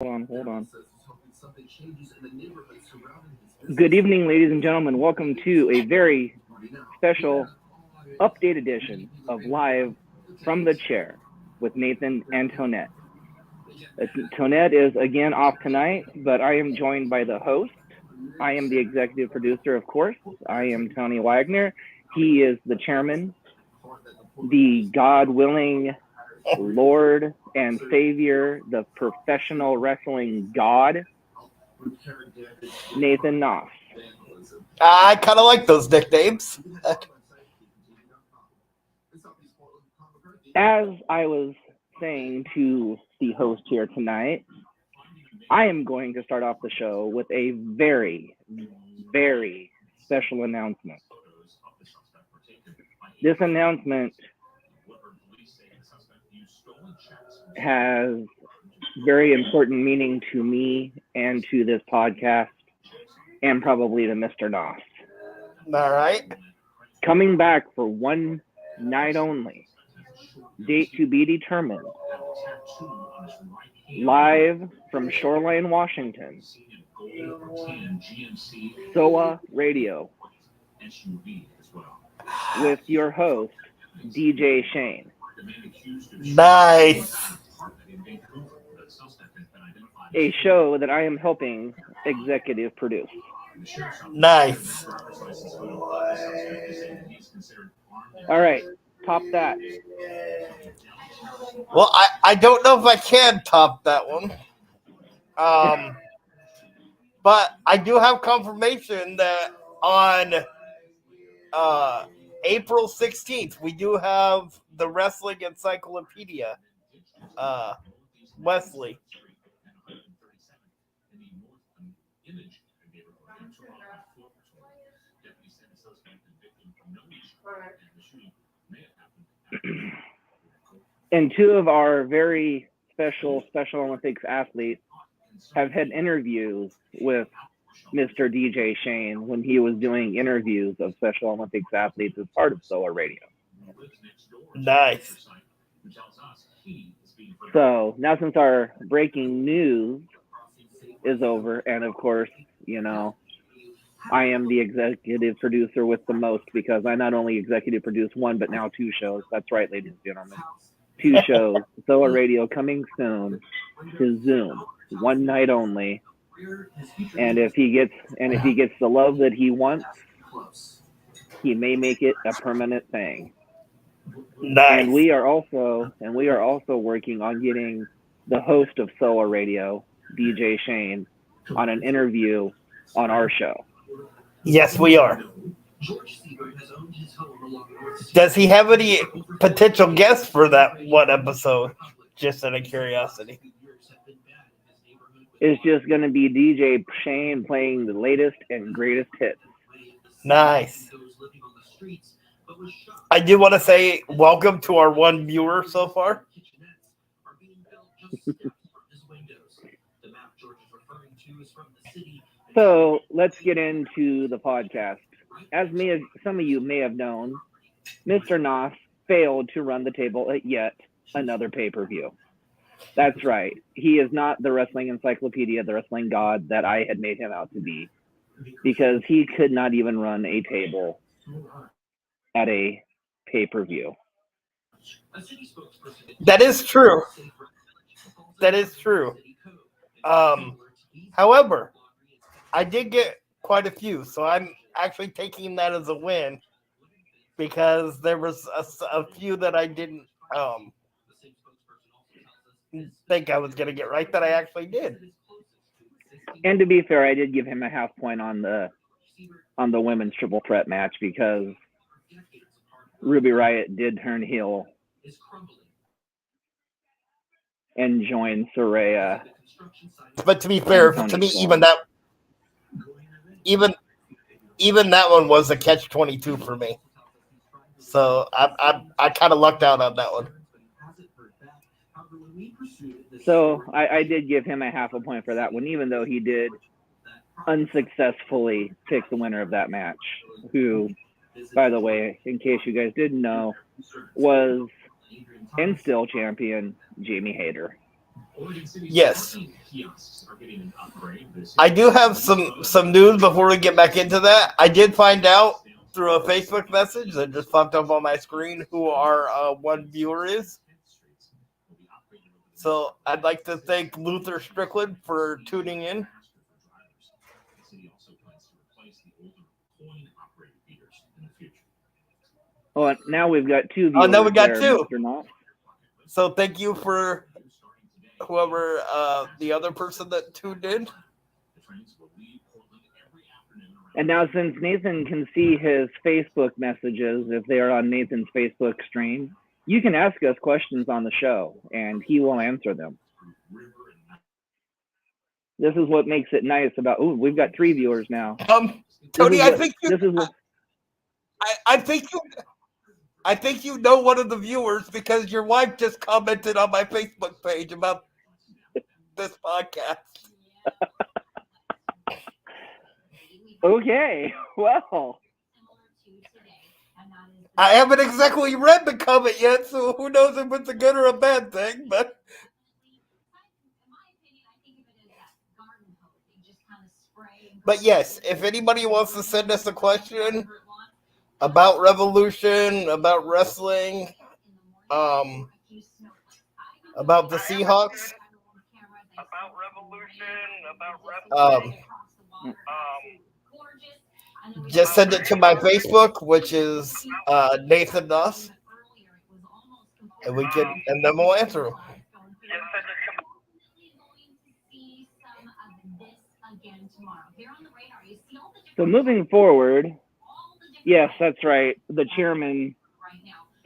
Hold on. Good evening, ladies and gentlemen. Welcome to a very special update edition of Live from the Chair with Nathan and Tonette. Tonette is again off tonight, but I am joined by the host. I am the executive producer, of course. I am Tony Wagner. He is the chairman, the God willing Lord and Savior, the professional wrestling god, Nathan Knopf. I kind of like those nicknames. As I was saying to the host here tonight, I am going to start off the show with a very, very special announcement. This announcement has very important meaning to me and to this podcast and probably to Mr. Knopf. All right. Coming back for one night only, date to be determined, live from Shoreline, Washington, SOA Radio, with your host, DJ Shane. Nice. A show that I am helping executive produce. Nice. All right, top that. Well, I don't know if I can top that one. But I do have confirmation that on April 16th, we do have the Wrestling Encyclopedia. Wesley. And two of our very Special Olympics athletes have had interviews with Mr. DJ Shane when he was doing interviews of Special Olympics athletes as part of SOA Radio. Nice. So now, since our breaking news is over, and of course, I am the executive producer with the most because I not only executive produce one, but now two shows. That's right, ladies and gentlemen. Two shows. SOA Radio coming soon to Zoom, one night only. And if he gets the love that he wants, he may make it a permanent thing. Nice. And we are also working on getting the host of SOA Radio, DJ Shane, on an interview on our show. Yes, we are. Does he have any potential guests for that one episode? Just out of curiosity. It's just going to be DJ Shane playing the latest and greatest hits. Nice. I do want to say welcome to our one viewer so far. So let's get into the podcast. As some of you may have known, Mr. Knopf failed to run the table at yet another pay-per-view. That's right. He is not the wrestling encyclopedia, the wrestling god that I had made him out to be, because he could not even run a table at a pay-per-view. That is true. However, I did get quite a few, so I'm actually taking that as a win because there was a few that I didn't think I was going to get right that I actually did. And to be fair, I did give him a half point on the women's triple threat match because Ruby Riott did turn heel and join Saraya. But to be fair, to me, even that one was a catch-22 for me. So I kind of lucked out on that one. So I did give him a half a point for that one, even though he did unsuccessfully pick the winner of that match, who, by the way, in case you guys didn't know, was and still champion Jamie Hayter. Yes. I do have some news before we get back into that. I did find out through a Facebook message that just popped up on my screen who our one viewer is. So I'd like to thank Luther Strickland for tuning in. Oh, now we've got two viewers. Oh, now we got there, two. Mr. Knopf. So thank you for whoever the other person that tuned in. And now, since Nathan can see his Facebook messages, if they are on Nathan's Facebook stream, you can ask us questions on the show, and he will answer them. This is what makes it nice about. Oh, we've got 3 viewers now. Tony, I think you know one of the viewers because your wife just commented on my Facebook page about this podcast. Okay, well. I haven't exactly read the comment yet, so who knows if it's a good or a bad thing, but yes, if anybody wants to send us a question about Revolution, about wrestling, about the Seahawks, just send it to my Facebook, which is Nathan Nuss, and then we'll answer them. So moving forward, yes, that's right. The chairman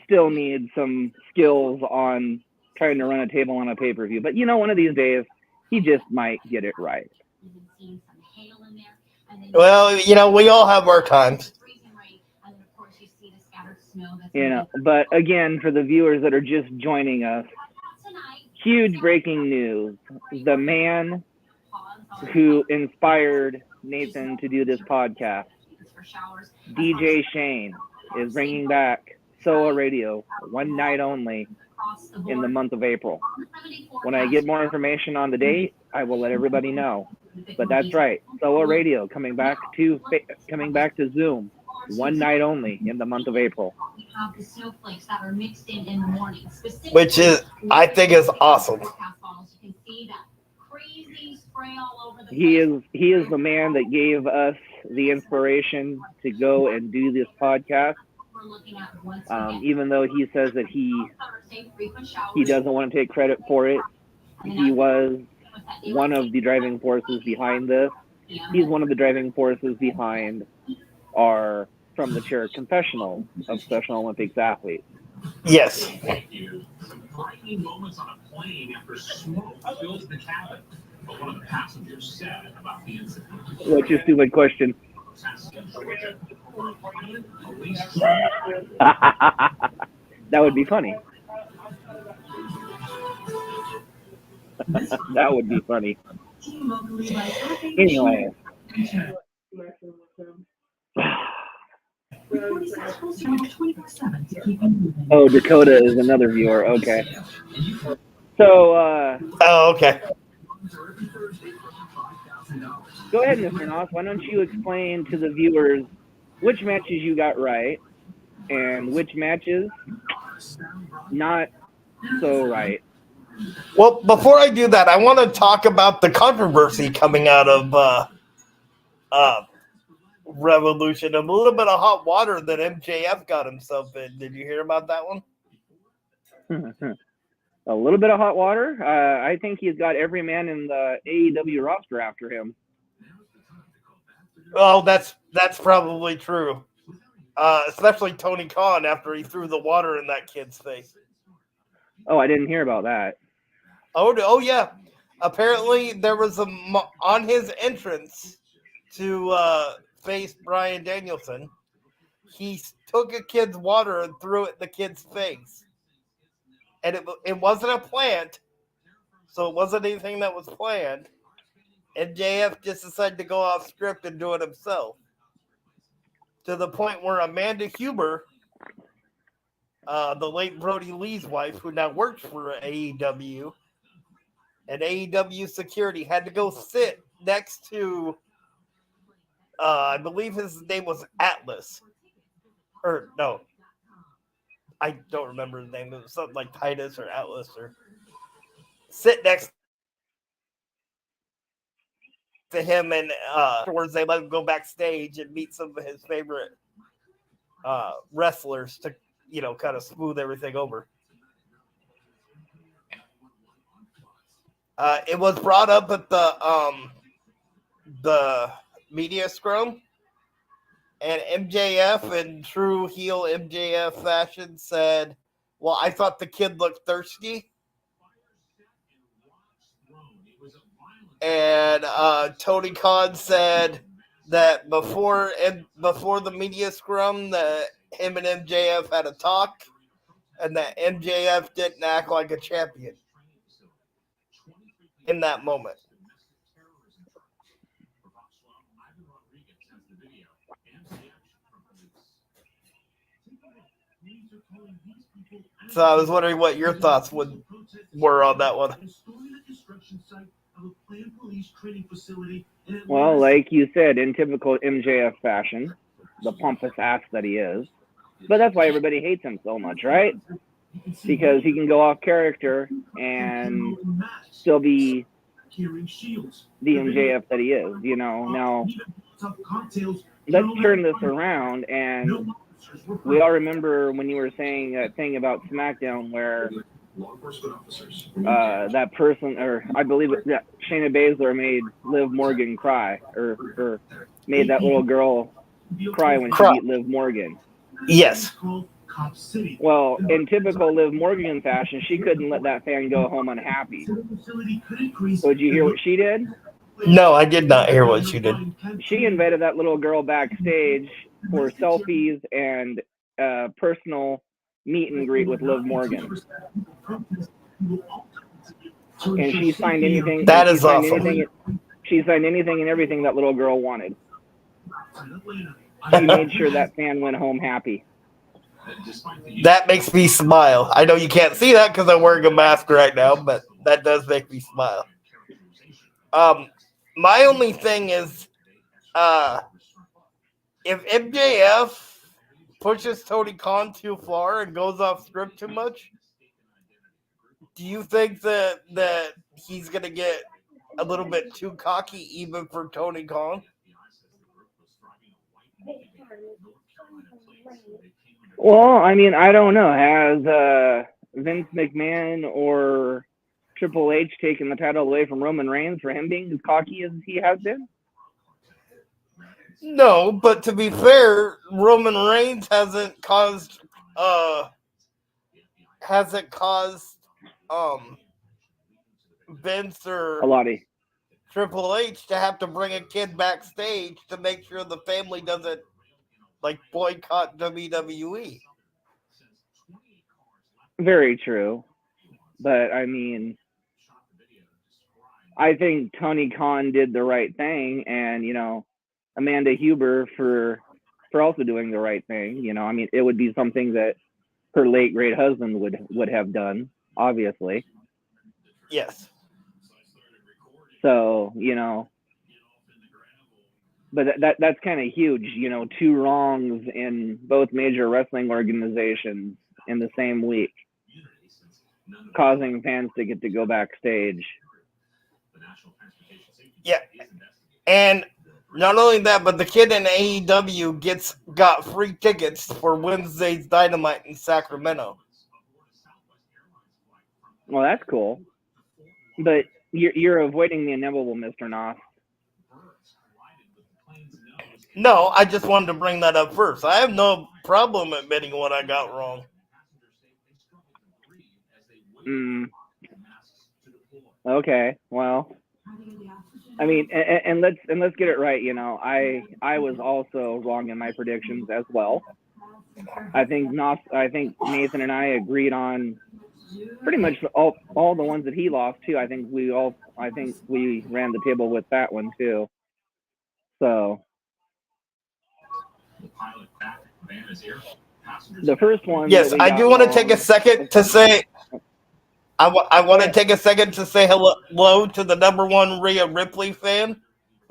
still needs some skills on trying to run a table on a pay-per-view. But, one of these days, he just might get it right. Well, we all have our times. But again, for the viewers that are just joining us, huge breaking news. The man who inspired Nathan to do this podcast, DJ Shane, is bringing back SOA Radio, one night only, in the month of April. When I get more information on the date, I will let everybody know. But that's right, SOA Radio coming back to Zoom, one night only in the month of April. Which I think is awesome. He is the man that gave us the inspiration to go and do this podcast. Even though he says that he doesn't want to take credit for it, he was one of the driving forces behind this. He's one of the driving forces behind our From the Chair confessional of Special Olympics athletes. Yes. What's your stupid question? That would be funny. That would be funny. Anyway. Oh, Dakota is another viewer. Okay. So, okay. Go ahead, Mr. Noss. Why don't you explain to the viewers which matches you got right and which matches not so right? Well, before I do that, I want to talk about the controversy coming out of Revolution. A little bit of hot water that MJF got himself in. Did you hear about that one? A little bit of hot water? I think he's got every man in the AEW roster after him. Oh, that's probably true. Especially Tony Khan after he threw the water in that kid's face. Oh, I didn't hear about that. Oh yeah. Apparently there was on his entrance to face Bryan Danielson, he took a kid's water and threw it in the kid's face. And it wasn't a plant, so it wasn't anything that was planned. And JF just decided to go off script and do it himself. To the point where Amanda Huber, the late Brody Lee's wife, who now works for AEW, and AEW security had to go sit next to, I believe his name was Atlas. Or, no, I don't remember his name. It was something like Titus or Atlas, or sit next to him, and afterwards they let him go backstage and meet some of his favorite wrestlers to, kind of smooth everything over. It was brought up at the media scrum, and MJF, in true heel MJF fashion, said, "Well, I thought the kid looked thirsty." And Tony Khan said that before the media scrum, that him and MJF had a talk, and that MJF didn't act like a champion in that moment. So I was wondering what your thoughts were on that one. Well, like you said, in typical MJF fashion, the pompous ass that he is. But that's why everybody hates him so much, right? Because he can go off character and still be the MJF that he is, Now, let's turn this around, and we all remember when you were saying that thing about SmackDown where that person, or I believe that Shayna Baszler made Liv Morgan cry, or made that little girl cry when she beat Liv Morgan. Yes. Well, in typical Liv Morgan fashion, she couldn't let that fan go home unhappy. So did you hear what she did? No, I did not hear what she did. She invited that little girl backstage for selfies and personal meet and greet with Liv Morgan. And she signed anything. That is awesome. She signed anything and everything that little girl wanted. She made sure that fan went home happy. That makes me smile. I know you can't see that because I'm wearing a mask right now, but that does make me smile. My only thing is, if MJF pushes Tony Khan too far and goes off script too much, do you think that he's gonna get a little bit too cocky even for Tony Khan? Well, I mean, I don't know. Has Vince McMahon or Triple H taken the title away from Roman Reigns for him being as cocky as he has been? No, but to be fair, Roman Reigns hasn't caused Vince or Alati. Triple H to have to bring a kid backstage to make sure the family doesn't boycott WWE. Very true. But I mean, I think Tony Khan did the right thing, and Amanda Huber for also doing the right thing. I mean, it would be something that her late great husband would have done, obviously. Yes. So but that's kind of huge. Two wrongs in both major wrestling organizations in the same week, causing fans to get to go backstage. Yeah, and not only that, but the kid in AEW got free tickets for Wednesday's Dynamite in Sacramento. Well, that's cool. But you're avoiding the inevitable, Mr. Noss. No, I just wanted to bring that up first. I have no problem admitting what I got wrong. Okay, well, I mean, and let's get it right. I was also wrong in my predictions as well. I think Nathan and I agreed on pretty much all the ones that he lost too. I think we ran the table with that one too. So the first one. Yes, I do want to take a second to say I Go want to ahead. take a second to say hello to the number one Rhea Ripley fan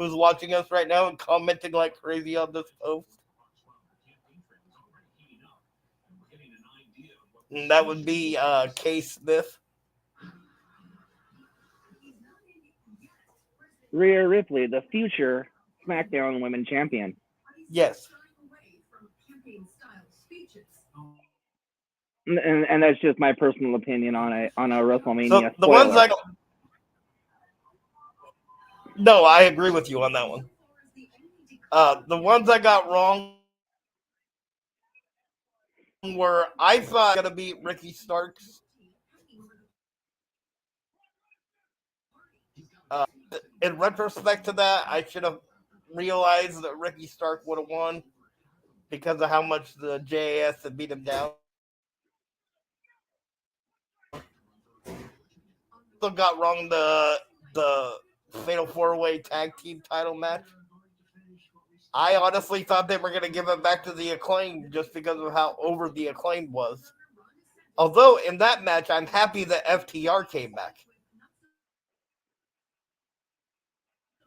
who's watching us right now and commenting like crazy on this post. And that would be Kay Smith. Rhea Ripley, the future SmackDown Women Champion. Yes. And that's just my personal opinion on a So WrestleMania the ones spoiler. I no, I agree with you on that one. The ones I got wrong were I thought gonna beat Ricky Starks. Uh, in retrospect to that, I should have realized that Ricky Stark would have won because of how much the JAS had beat him down. Still got wrong the Fatal 4-Way Tag Team title match. I honestly thought they were going to give it back to the Acclaim just because of how over the Acclaim was. Although in that match, I'm happy that FTR came back.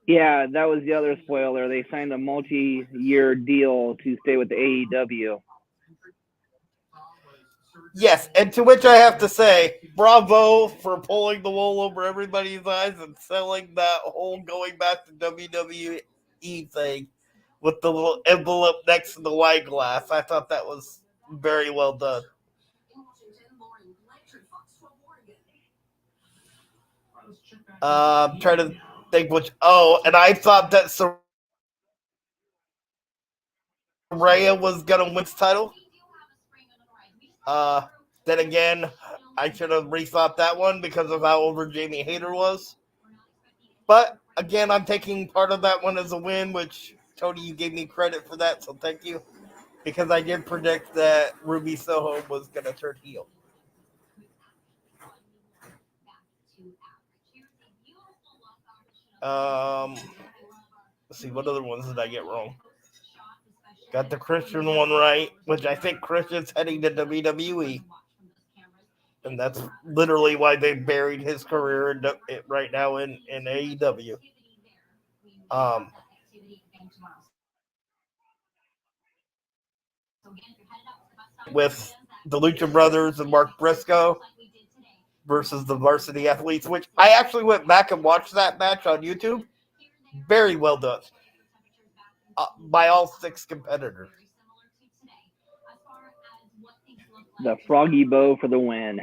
Yeah, that was the other spoiler. They signed a multi-year deal to stay with the AEW. Yes, and to which I have to say, bravo for pulling the wool over everybody's eyes and selling that whole going back to WWE thing with the little envelope next to the wine glass. I thought that was very well done. I'm trying to think which. Oh, and I thought that Soraya was gonna win this title. Uh, then again, I should have rethought that one because of how over Jamie Hayter was. But again, I'm taking part of that one as a win, which Tony, you gave me credit for that, so thank you. Because I did predict that Ruby Soho was gonna turn heel. Um, let's see, what other ones did I get wrong? Got the Christian one right, which I think Christian's heading to WWE. And that's literally why they buried his career right now in AEW. Um, with the Lucha Brothers and Mark Briscoe versus the Varsity Athletes, which I actually went back and watched that match on YouTube. Very well done by all six competitors. The Froggy Bow for the win.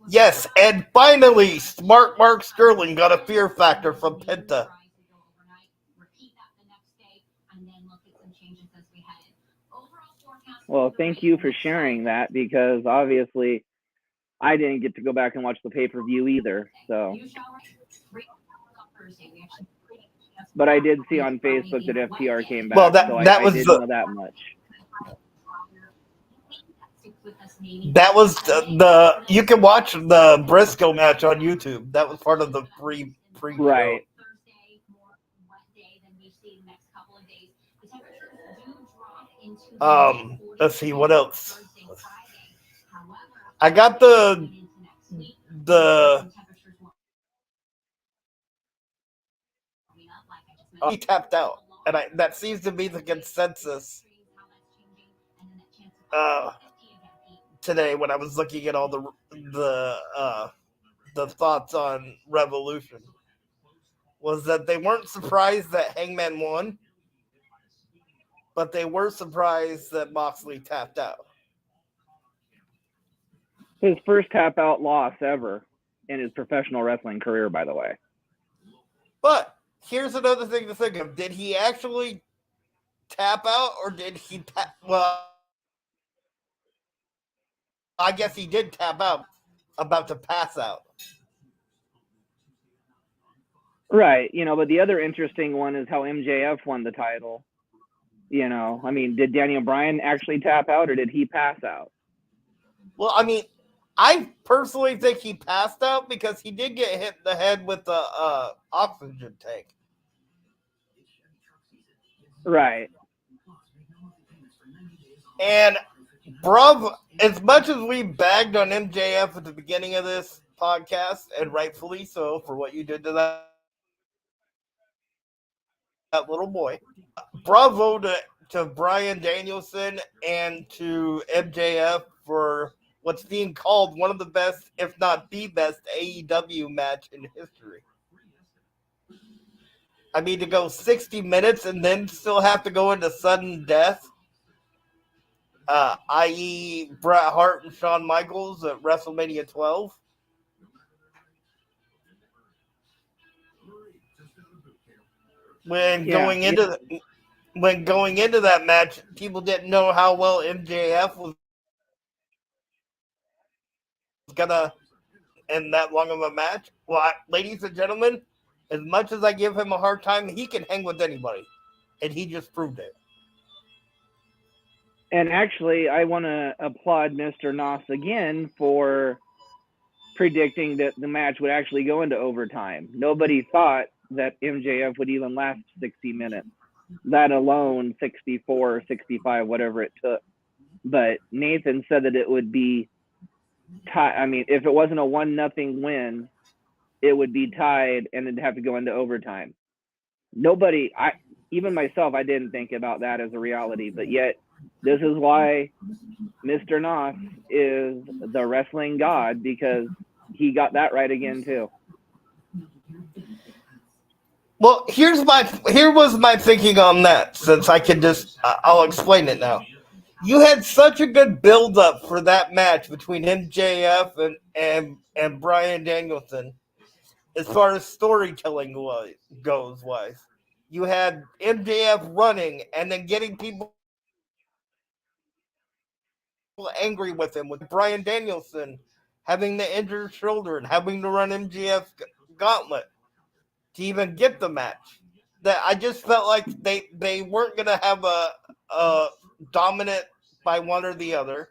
Yes, and finally, Smart Mark Sterling got a fear factor from Penta. Well, thank you for sharing that because obviously I didn't get to go back and watch the pay-per-view either. So, but I did see on Facebook that FTR came Well, back, so that I was did know that much. the you can watch the Briscoe match on YouTube. That was part of the pre show. Right. Let's see what else. I got the he tapped out, and that seems to be the consensus. Uh, Today when I was looking at all the thoughts on Revolution was that they weren't surprised that Hangman won, but they were surprised that Moxley tapped out. His first tap out loss ever in his professional wrestling career, by the way. But here's another thing to think of: did he actually tap out, or did he tap? Well, I guess he did tap out, about to pass out. Right. But the other interesting one is how MJF won the title. I mean, did Daniel Bryan actually tap out or did he pass out? Well, I mean, I personally think he passed out because he did get hit in the head with the oxygen tank. Right. And Bruv, as much as we bagged on MJF at the beginning of this podcast, and rightfully so for what you did to that little boy, bravo to Bryan Danielson and to MJF for what's being called one of the best, if not the best, AEW match in history. I mean, to go 60 minutes and then still have to go into sudden death, i.e., Bret Hart and Shawn Michaels at WrestleMania 12. When Yeah, going into that match, people didn't know how well MJF was gonna in that long of a match. Well, ladies and gentlemen, as much as I give him a hard time, he can hang with anybody, and he just proved it. and actually, I want to applaud Mr. Noss again for predicting that the match would actually go into overtime. Nobody thought that MJF would even last 60 minutes, let alone 64 or 65, whatever it took. But Nathan said that it would be tied. I mean, if it wasn't a 1-0 win, it would be tied and it'd have to go into overtime. Nobody, even myself, I didn't think about that as a reality, but yet this is why Mr. Noss is the wrestling god, because he got that right again too. Well, here was my thinking on that. Since I can I'll explain it now. You had such a good build up for that match between MJF and Bryan Danielson, as far as storytelling goes. You had MJF running and then getting people angry with him, with Bryan Danielson having the injured shoulder and having to run MJF's gauntlet to even get the match. That I just felt like they weren't gonna have a dominant by one or the other,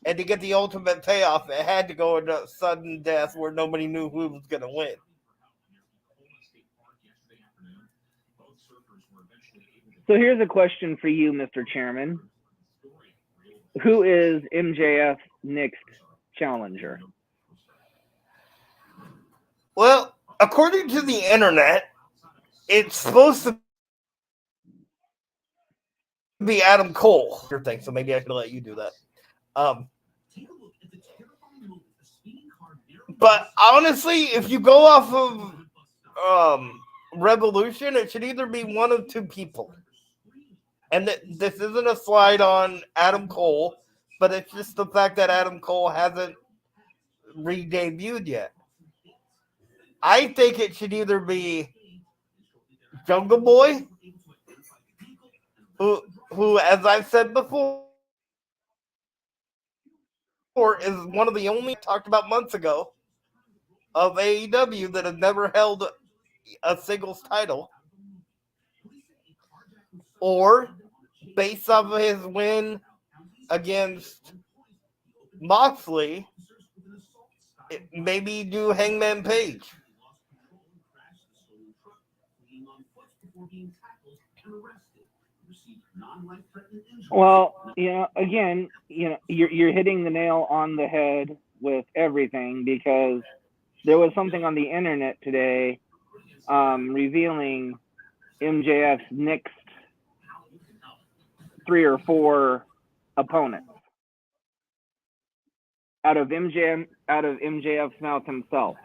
and to get the ultimate payoff, it had to go into sudden death where nobody knew who was gonna win. So here's a question for you, Mr. Chairman. Who is MJF's next challenger? Well, according to the internet, it's supposed to be Adam Cole. Your thing, so maybe I should let you do that. But honestly, if you go off of Revolution, it should either be one of two people. And this isn't a slide on Adam Cole, but it's just the fact that Adam Cole hasn't re-debuted yet. I think it should either be Jungle Boy, who, as I've said before, is one of the only talked about months ago of AEW that has never held a singles title, or based off of his win against Moxley, maybe do Hangman Page. Well, again, you're hitting the nail on the head with everything, because there was something on the internet today revealing MJF's next 3 or 4 opponents out of MJF's mouth himself.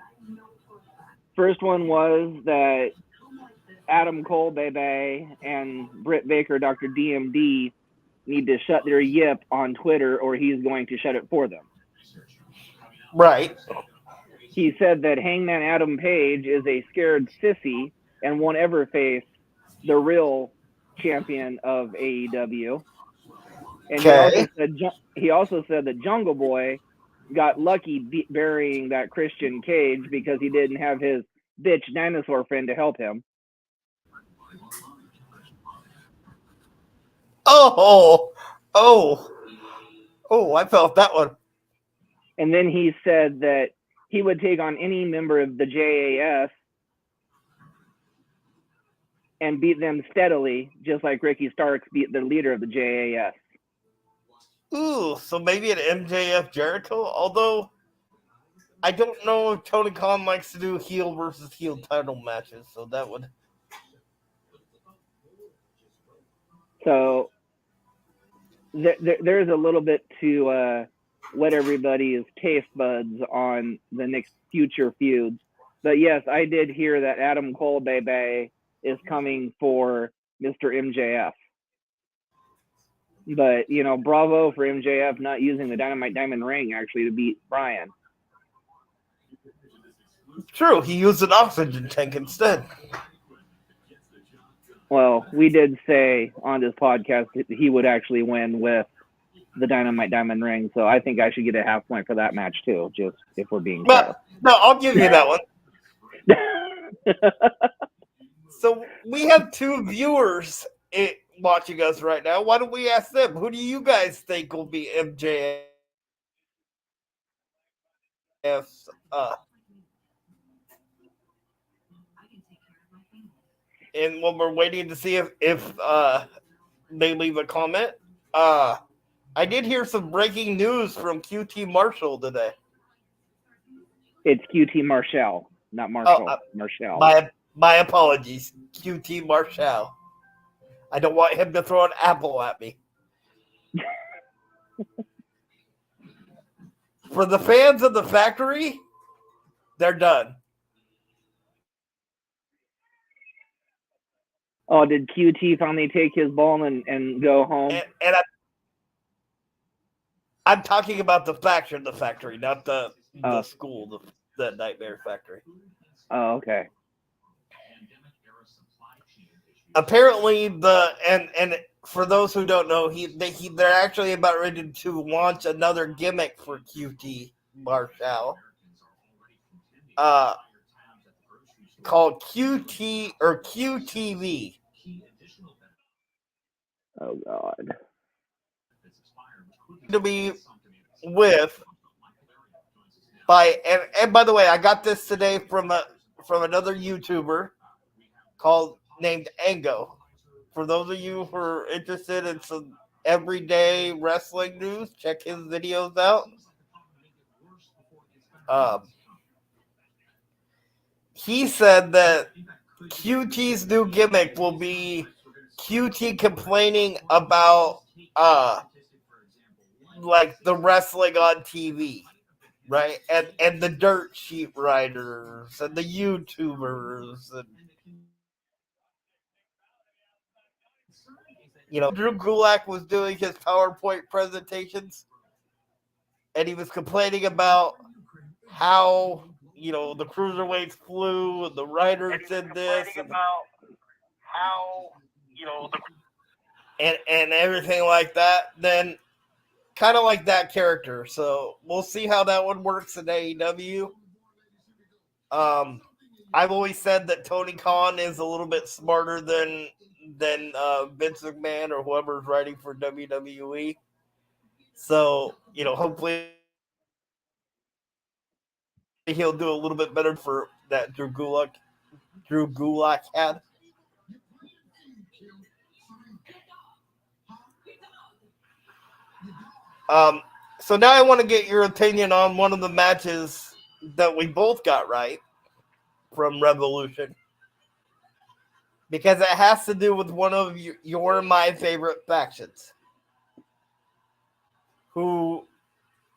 First one was that Adam Cole, Bebe, and Britt Baker, Dr. DMD, need to shut their yip on Twitter, or he's going to shut it for them. Right. He said that Hangman Adam Page is a scared sissy and won't ever face the real champion of AEW. And he also said that Jungle Boy got lucky burying that Christian Cage because he didn't have his bitch dinosaur friend to help him. Oh, I felt that one. And then he said that he would take on any member of the JAS and beat them steadily, just like Ricky Starks beat the leader of the JAS. Ooh, so maybe an MJF Jericho. Although I don't know if Tony Khan likes to do heel versus heel title matches, so that would. So there's a little bit to whet everybody's taste buds on the next future feuds. But yes, I did hear that Adam Cole Bebe is coming for Mr. MJF. But bravo for MJF not using the Dynamite Diamond Ring actually to beat Bryan. True, he used an oxygen tank instead. Well, we did say on this podcast that he would actually win with the Dynamite Diamond Ring, so I think I should get a half point for that match too, just if we're being fair. No, I'll give you that one. So we have 2 viewers watching us right now. Why don't we ask them? Who do you guys think will be MJF's? And when we're waiting to see if they leave a comment, I did hear some breaking news from QT Marshall today. It's QT Marshall, not Marshall. Marshall. My apologies, QT Marshall. I don't want him to throw an apple at me. For the fans of the factory, they're done. Oh, did QT finally take his ball and go home? And I'm talking about the faction, the factory, not the school, the Nightmare Factory. Oh, okay. Apparently, and for those who don't know, they're actually about ready to launch another gimmick for QT Marshall, called QT or QTV. Oh God. To be with by and by the way, I got this today from another YouTuber named Ango. For those of you who are interested in some everyday wrestling news, check his videos out. He said that QT's new gimmick will be QT complaining about like the wrestling on TV, right? And the dirt sheet writers and the YouTubers and Drew Gulak was doing his PowerPoint presentations and he was complaining about how the cruiserweights flew and the writers did this and how and everything like that, then kind of like that character. So we'll see how that one works in AEW. I've always said that Tony Khan is a little bit smarter than Vince McMahon or whoever's writing for WWE. So hopefully he'll do a little bit better for that Drew Gulak had. So now I want to get your opinion on one of the matches that we both got right from Revolution, because it has to do with one of your my favorite factions, who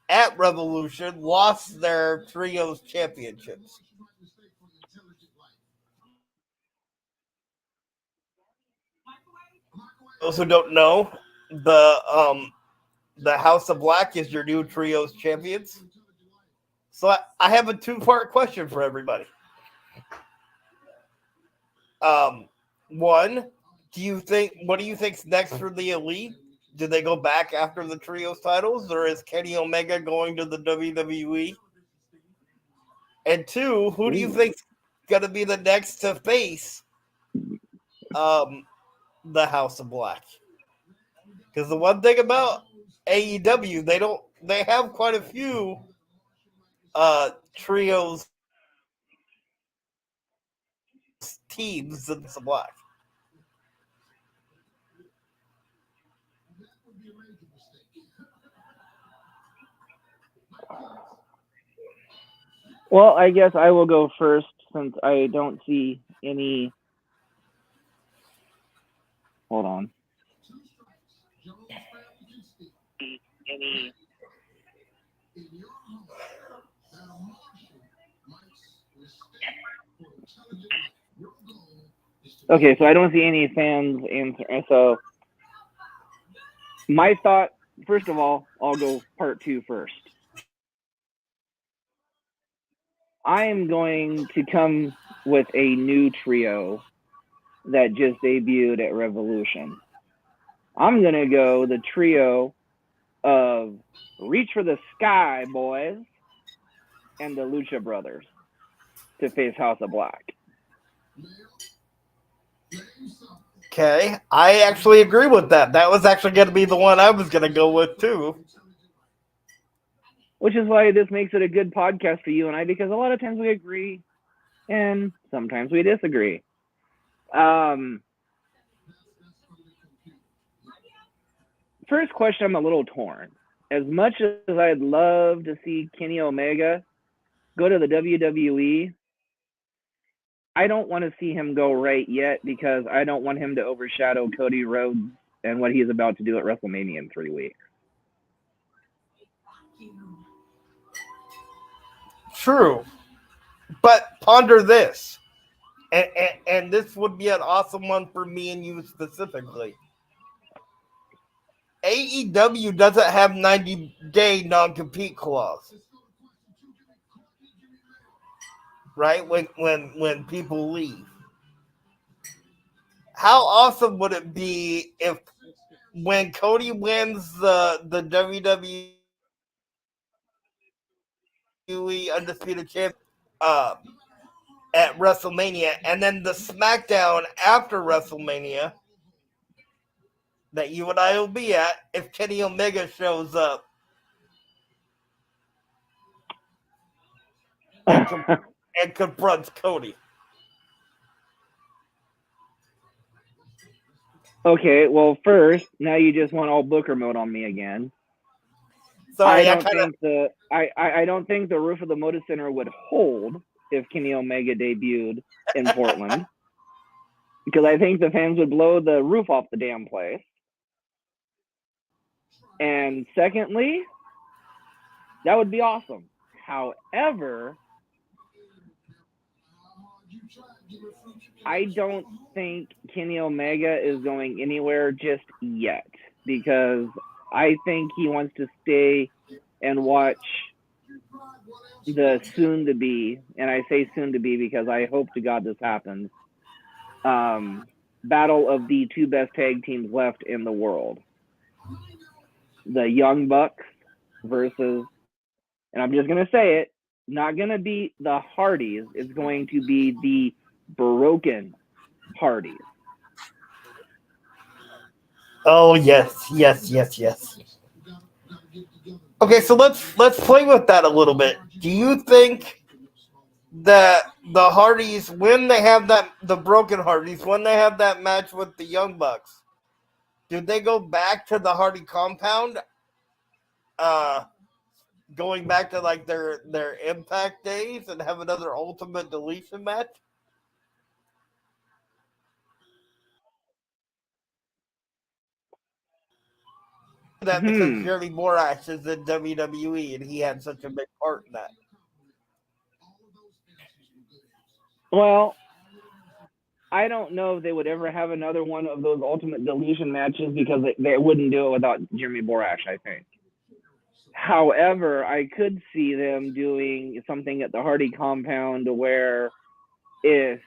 at Revolution lost their trios championships. Those who don't know, the House of Black is your new trios champions. So I have a 2-part question for everybody. One, what do you think's next for the Elite? Do they go back after the trios titles, or is Kenny Omega going to the WWE? And 2, who do you think's gonna be the next to face the House of Black? Because the one thing about AEW, they have quite a few trios teams in the Black. Well, I guess I will go first since I don't see any. Hold on. Any. Okay, so I don't see any fans answer. So my thought, first of all, I'll go part two first. I am going to come with a new trio that just debuted at Revolution. I'm going to go the trio of Reach for the Sky Boys and the Lucha Brothers to face House of Black. Okay, I actually agree with that. That was actually going to be the one I was going to go with too. Which is why this makes it a good podcast for you and I, because a lot of times we agree and sometimes we disagree. First question, I'm a little torn. As much as I'd love to see Kenny Omega go to the WWE, I don't want to see him go right yet because I don't want him to overshadow Cody Rhodes and what he's about to do at WrestleMania in 3 weeks. True. But ponder this. And this would be an awesome one for me and you specifically. AEW doesn't have 90-day non-compete clause. Right? When people leave. How awesome would it be if when Cody wins the WWE Undisputed Champion at WrestleMania, and then the SmackDown after WrestleMania that you and I will be at, if Kenny Omega shows up and confronts Cody. Okay, well, first, now you just want all Booker mode on me again. Sorry, I don't think the roof of the Moda Center would hold if Kenny Omega debuted in Portland, because I think the fans would blow the roof off the damn place. And secondly, that would be awesome. However, I don't think Kenny Omega is going anywhere just yet, because I think he wants to stay and watch the soon to be, and I say soon to be because I hope to God this happens, battle of the two best tag teams left in the world. The Young Bucks versus, and I'm just going to say it, not going to be the Hardys, it's going to be the Broken Hardys. Oh yes. Okay, so let's play with that a little bit. Do you think that the Hardys, when they have the Broken Hardys, when they have that match with the Young Bucks, do they go back to the Hardy compound? Going back to like their Impact days and have another Ultimate Deletion match? That because Jeremy Borash is in WWE and he had such a big part in that. Well, I don't know if they would ever have another one of those Ultimate Deletion matches because they wouldn't do it without Jeremy Borash, I think. However, I could see them doing something at the Hardy compound where if,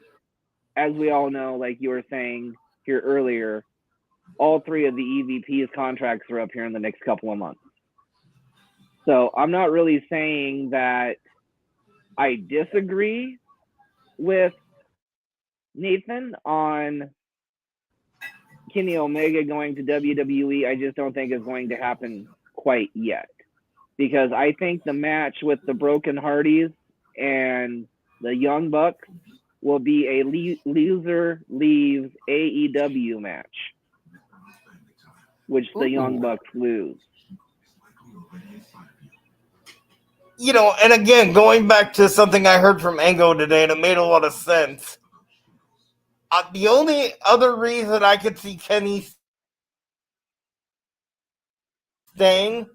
as we all know, like you were saying here earlier, all three of the EVP's contracts are up here in the next couple of months. So I'm not really saying that I disagree with Nathan on Kenny Omega going to WWE. I just don't think it's going to happen quite yet, because I think the match with the Broken Hardys and the Young Bucks will be a loser leaves AEW match, which the Young Bucks lose. And again, going back to something I heard from Ango today, and it made a lot of sense. The only other reason I could see Kenny staying,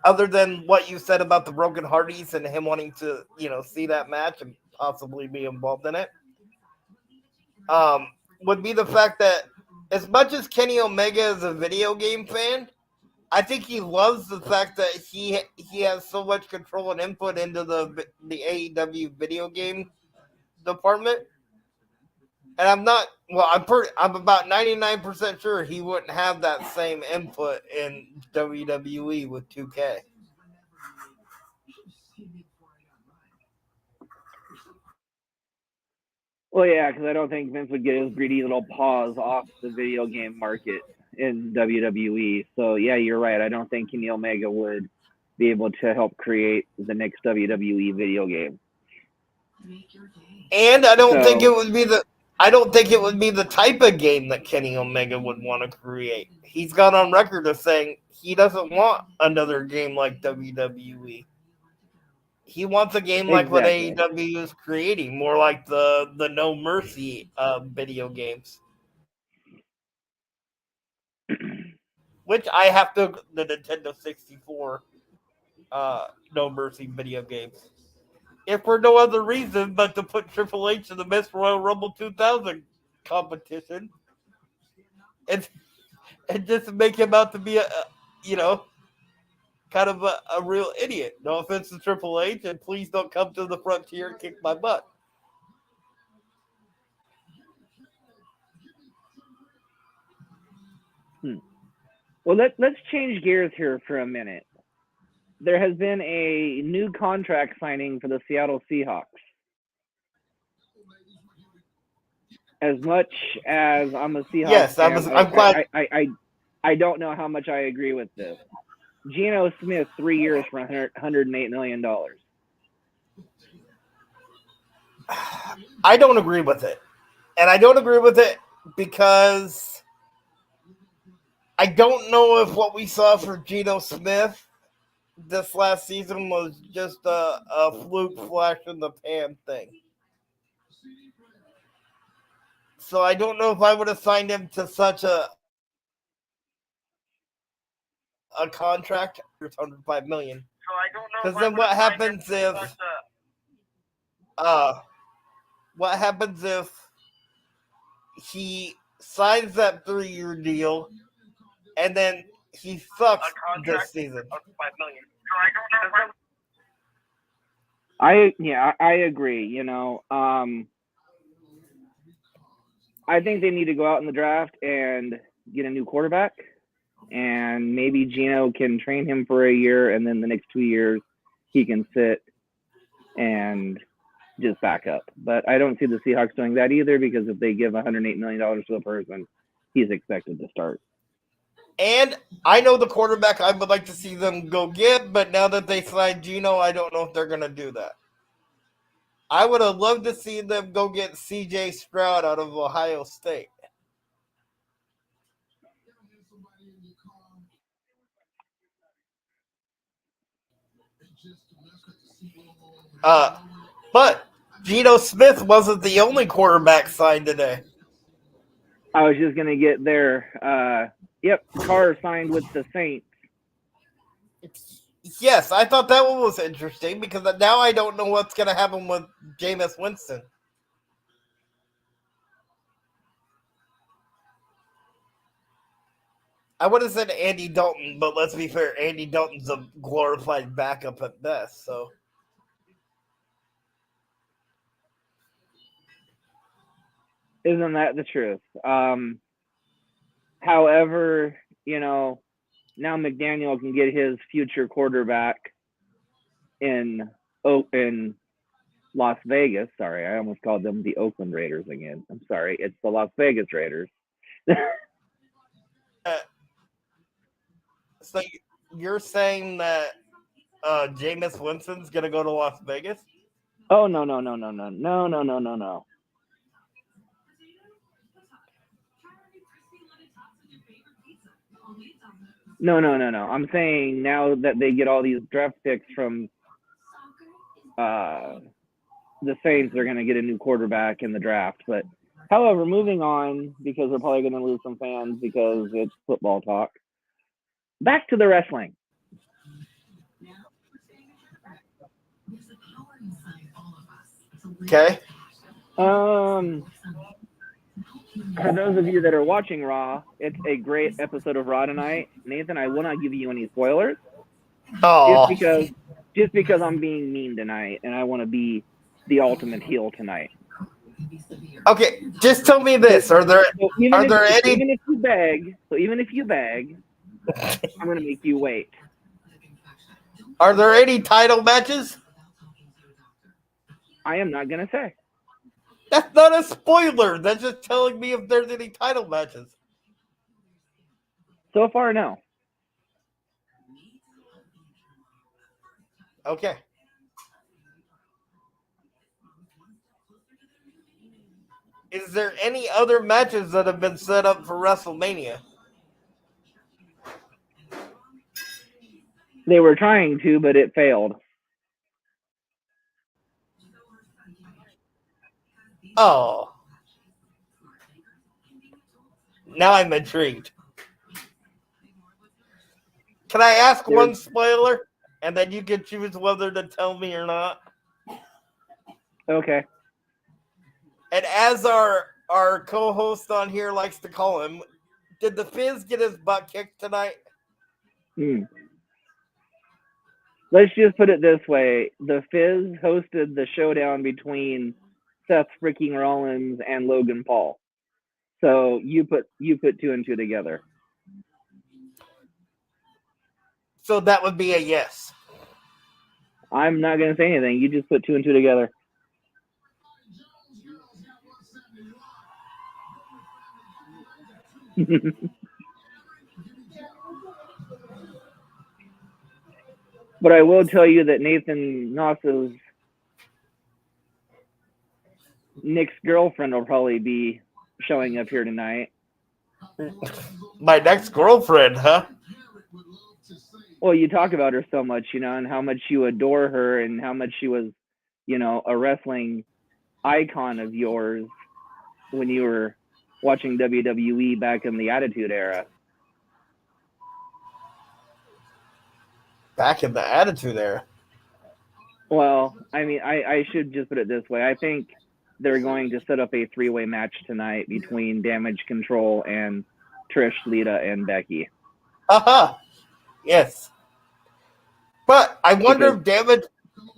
other than what you said about the Broken Hardys and him wanting to, see that match and possibly be involved in it, would be the fact that as much as Kenny Omega is a video game fan, I think he loves the fact that he has so much control and input into the AEW video game department. And I'm about 99% sure he wouldn't have that same input in WWE with 2K. Well, yeah, because I don't think Vince would get his greedy little paws off the video game market in WWE. So, yeah, you're right. I don't think Kenny Omega would be able to help create the next WWE video game. And I don't think it would be the type of game that Kenny Omega would want to create. He's gone on record of saying he doesn't want another game like WWE. He wants a game like what AEW is creating, more like the No Mercy video games. Which I have to the Nintendo 64 No Mercy video games. If for no other reason but to put Triple H in the Miss Royal Rumble 2000 competition, and just make him out to be kind of a real idiot. No offense to Triple H, and please don't come to the frontier and kick my butt. Well, let's change gears here for a minute. There has been a new contract signing for the Seattle Seahawks. As much as I'm a Seahawks fan, I don't know how much I agree with this. Geno Smith, 3 years for $108 million. I don't agree with it. And I don't agree with it because I don't know if what we saw for Geno Smith this last season was just a fluke flash in the pan thing. So I don't know if I would have signed him to such a contract for $105 million. Because then what happens if he signs that 3-year deal and then he sucks this season? I agree. I think they need to go out in the draft and get a new quarterback, and maybe Geno can train him for a year, and then the next 2 years he can sit and just back up. But I don't see the Seahawks doing that either, because if they give $108 million to a person, he's expected to start. And I know the quarterback I would like to see them go get, but now that they signed Geno, I don't know if they're going to do that. I would have loved to see them go get C.J. Stroud out of Ohio State. But Geno Smith wasn't the only quarterback signed today. I was just going to get there. Carr signed with the Saints. Yes, I thought that one was interesting because now I don't know what's going to happen with Jameis Winston. I would have said Andy Dalton, but let's be fair, Andy Dalton's a glorified backup at best, so. Isn't that the truth? However, now McDaniel can get his future quarterback in Las Vegas. Sorry, I almost called them the Oakland Raiders again. I'm sorry. It's the Las Vegas Raiders. So you're saying that Jameis Winston's going to go to Las Vegas? Oh, no. No. I'm saying now that they get all these draft picks from uh, the Saints, they're going to get a new quarterback in the draft. But however, moving on because we're probably going to lose some fans because it's football talk. Back to the wrestling. Okay. For those of you that are watching Raw, it's a great episode of Raw tonight. Nathan, I will not give you any spoilers just Oh. because I'm being mean tonight and I want to be the ultimate heel tonight. Okay, just tell me this: Are there even any? if you beg, I'm gonna make you wait. Are there any title matches? I am not gonna say. That's not a spoiler. That's just telling me if there's any title matches. So far, no. Okay. Is there any other matches that have been set up for WrestleMania? They were trying to, but it failed. Oh. Now I'm intrigued. Can I ask one spoiler? And then you can choose whether to tell me or not. Okay. And as our co-host on here likes to call him, did the Fizz get his butt kicked tonight? Let's just put it this way: the Fizz hosted the showdown between Seth freaking Rollins and Logan Paul. So you put two and two together. So that would be a yes. I'm not gonna say anything. You just put two and two together. But I will tell you that Nathan Noss's Nick's girlfriend will probably be showing up here tonight. My next girlfriend, huh? Well, you talk about her so much, and how much you adore her and how much she was, a wrestling icon of yours when you were watching WWE back in the Attitude Era. Back in the Attitude Era. Well, I mean, I should just put it this way. I think they're going to set up a three-way match tonight between Damage Control and Trish, Lita, and Becky. Uh-huh. Yes. But I wonder if Damage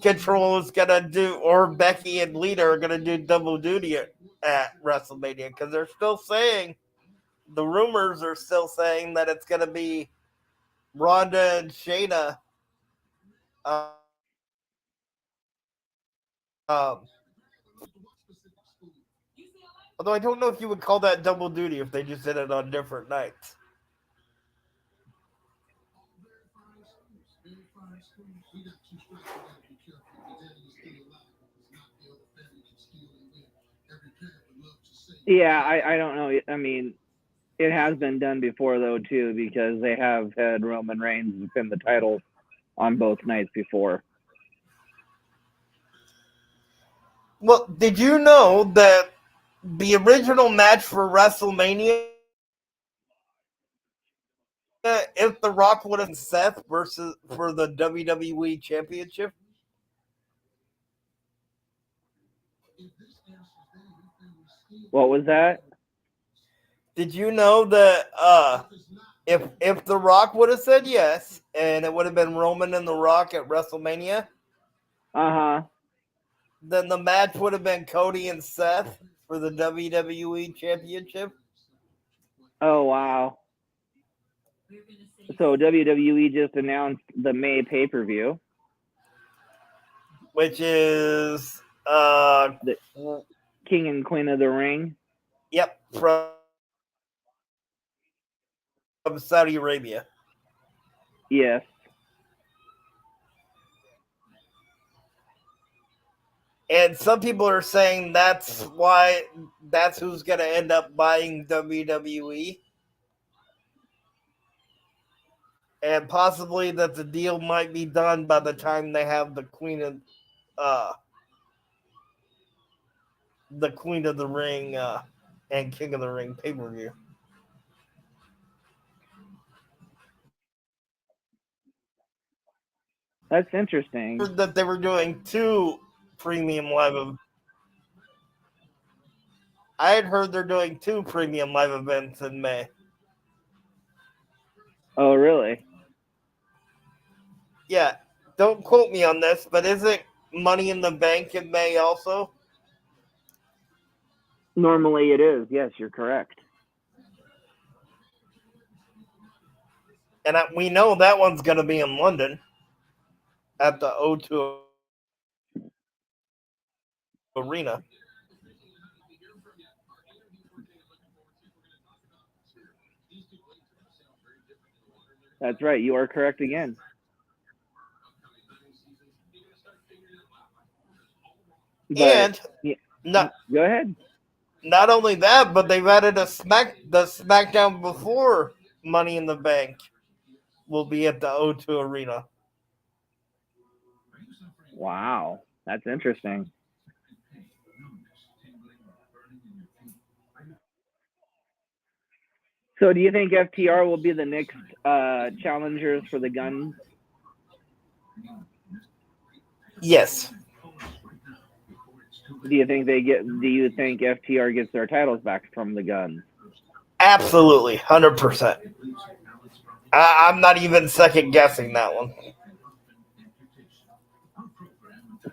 Control is going to do, or Becky and Lita are going to do double duty at WrestleMania, because they're still saying, the rumors are still saying that it's going to be Ronda and Shayna. Although I don't know if you would call that double duty if they just did it on different nights. Yeah, I don't know. I mean, it has been done before, though, too, because they have had Roman Reigns pin the title on both nights before. Well, did you know that the original match for WrestleMania, if The Rock would have Seth versus for the WWE Championship? What was that? Did you know that if The Rock would have said yes, and it would have been Roman and The Rock at WrestleMania, then the match would have been Cody and Seth for the WWE Championship? Oh, wow. So WWE just announced the May pay-per-view, which is the King and Queen of the Ring. Yep, from Saudi Arabia. Yes. And some people are saying that's who's going to end up buying WWE. and possibly that the deal might be done by the time they have uh the Queen of the Ring and King of the Ring pay-per-view. That's interesting. That they were doing two premium live. I had heard they're doing two premium live events in May. Oh, really? Yeah, don't quote me on this, but isn't Money in the Bank in May also? Normally it is. Yes, you're correct. And we know that one's going to be in London at the O2 Arena. That's right. You are correct again. But And yeah, not go ahead. not only that, but they've added the SmackDown before Money in the Bank will be at the O2 Arena. Wow, that's interesting. So, do you think FTR will be the next challengers for the Guns? Yes, Do you think they get? Do you think FTR gets their titles back from the Guns? absolutely, 100%. I'm not even second guessing that one.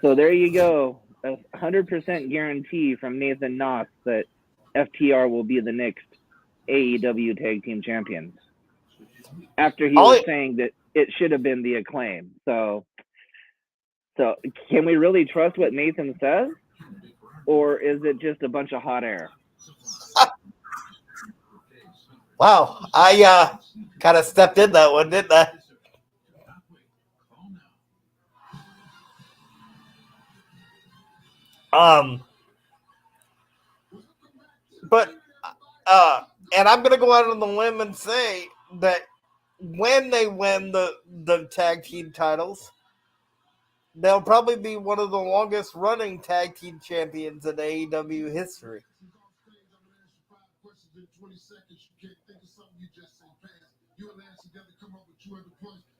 So there you go, 100% guarantee from Nathan Knox that FTR will be the next AEW Tag Team Champions. After he All was it, saying that it should have been the Acclaim. So can we really trust what Nathan says, or is it just a bunch of hot air? wow, I kind of stepped in that one, didn't I? Um, but and I'm gonna go out on the limb and say that when they win the tag team titles, they'll probably be one of the longest running tag team champions in AEW history.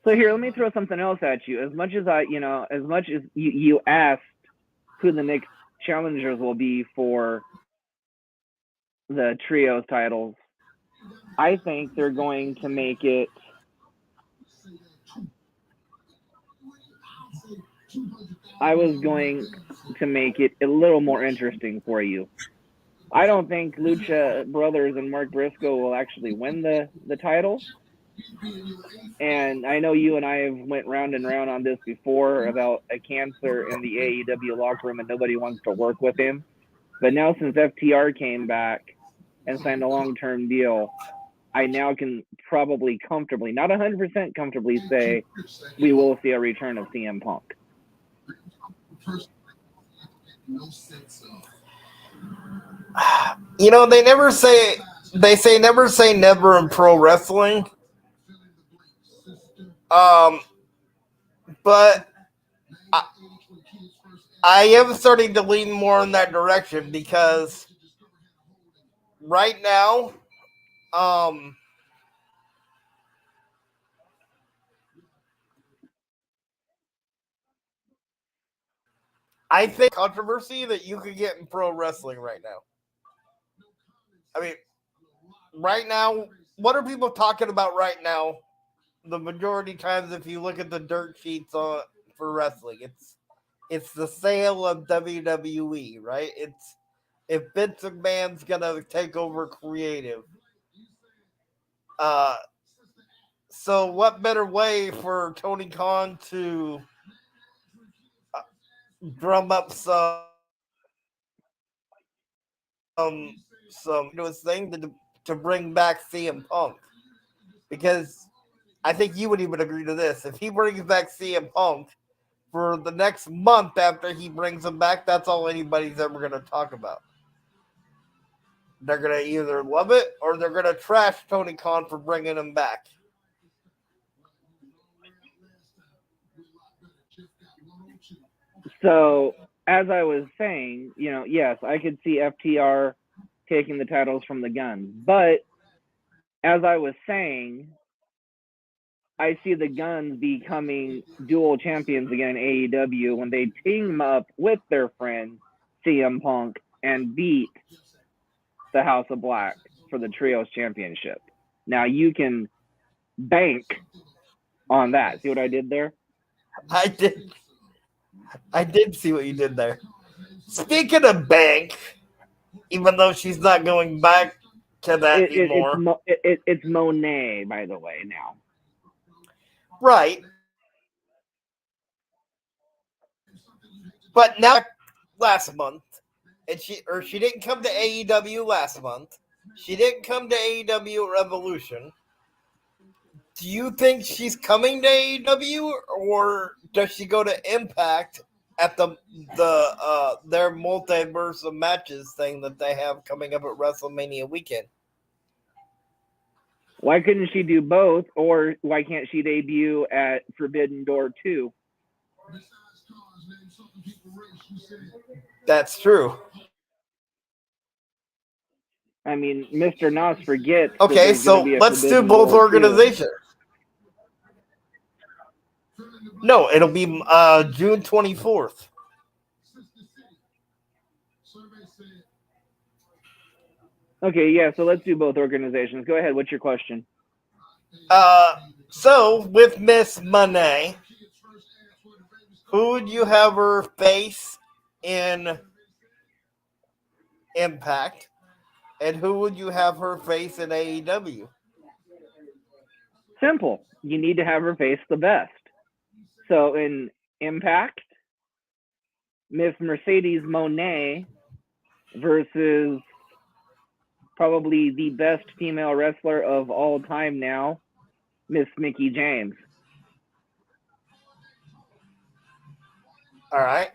So here, let me throw something else at you. As much as as much as you asked who the next challengers will be for the trios titles, I think they're going to make it. I was going to make it a little more interesting for you. I don't think Lucha Brothers and Mark Briscoe will actually win the title. And I know you and I have went round and round on this before about a cancer in the AEW locker room and nobody wants to work with him. But now since FTR came back and signed a long-term deal, I now can probably comfortably, not 100% comfortably, say we will see a return of CM Punk. You know, they say never say never in pro wrestling. Um, but I, I am starting to lean more in that direction because right now, um, I think controversy that you could get in pro wrestling right now. I mean, right now, what are people talking about right now? The majority times, if you look at the dirt sheets for wrestling, it's the sale of WWE, right? It's if Vince McMahon's gonna take over creative. Uh, so what better way for Tony Khan to uh, drum up some his thing to bring back CM Punk, because I think you would even agree to this. If he brings back CM Punk for the next month after he brings him back, that's all anybody's ever going to talk about. They're going to either love it or they're going to trash Tony Khan for bringing him back. So as I was saying, yes, I could see FTR taking the titles from the Guns, but as I was saying, I see the Guns becoming dual champions again in AEW when they team up with their friend CM Punk and beat the House of Black for the Trios Championship. Now you can bank on that. See what I did there? I did. I did see what you did there. Speaking of bank, even though she's not going back to that anymore, It's Monet, by the way. Now, right? But now last month, and she didn't come to AEW last month. She didn't come to AEW Revolution. Do you think she's coming to AEW, or does she go to Impact at their multiverse of matches thing that they have coming up at WrestleMania weekend? why couldn't she do both, or why can't she debut at Forbidden Door 2? That's true. I mean, Mr. Nas forgets that Okay, there's going to so be a let's do Forbidden both Door 2. organizations. No, it'll be June 24th. Okay, yeah, so let's do both organizations. Go ahead. What's your question? So with Miss Monet, who would you have her face in Impact, and who would you have her face in AEW? Simple. You need to have her face the best. So in Impact, Miss Mercedes Monet versus probably the best female wrestler of all time now, Miss Mickie James. All right.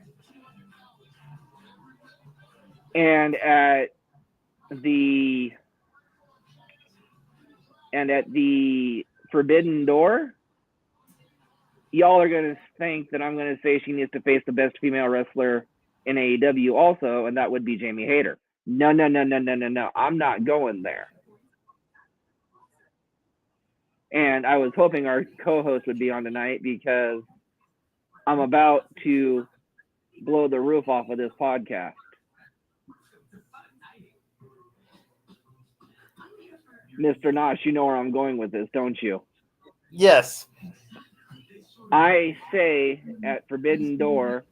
And at the Forbidden Door, y'all are going to think that I'm going to say she needs to face the best female wrestler in AEW also, and that would be Jamie Hayter. No. I'm not going there. And I was hoping our co-host would be on tonight because I'm about to blow the roof off of this podcast. Mr. Nosh, you know where I'm going with this, don't you? Yes. I say at Forbidden Door,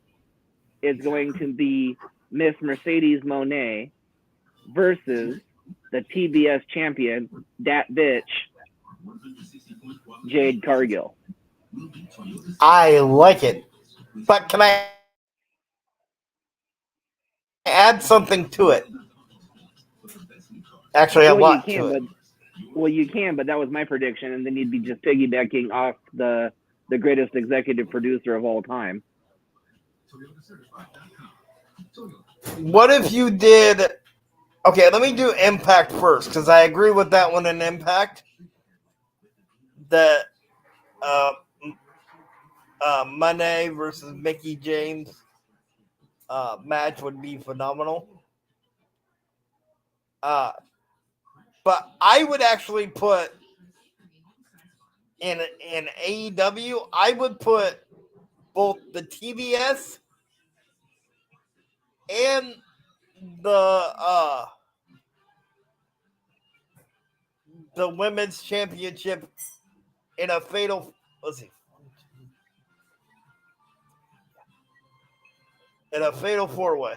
it's going to be Miss Mercedes Monet versus the TBS champion, that bitch, Jade Cargill. I like it. But can I add something to it? Actually, a lot to it. You can, but that was my prediction, and then you'd be just piggybacking off the greatest executive producer of all time. What if you did? Okay, let me do Impact first because I agree with that one in Impact. The Monet versus Mickie James match would be phenomenal. But I would actually put in AEW. I would put both the TBS and the women's championship in a fatal. Let's see. In a fatal 4-way.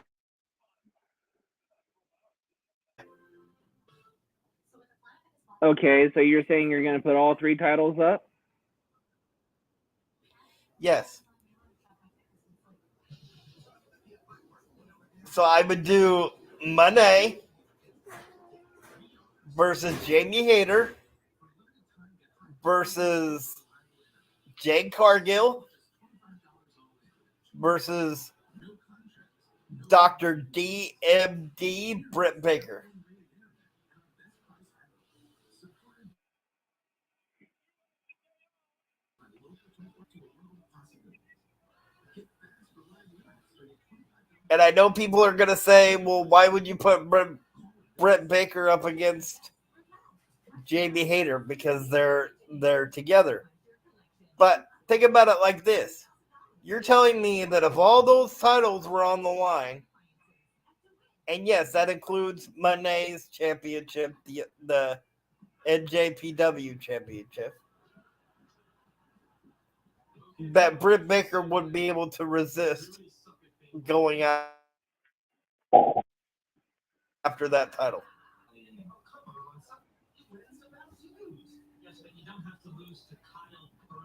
Okay, so you're saying you're going to put all three titles up? Yes. So I would do Monet versus Jamie Hayter versus Jade Cargill versus Dr. DMD Britt Baker. And I know people are gonna say, "Well, why would you put Britt Baker up against Jamie Hayter because they're together?" But think about it like this: you're telling me that if all those titles were on the line, and yes, that includes Monet's championship, the NJPW championship, that Britt Baker would be able to resist going after that title.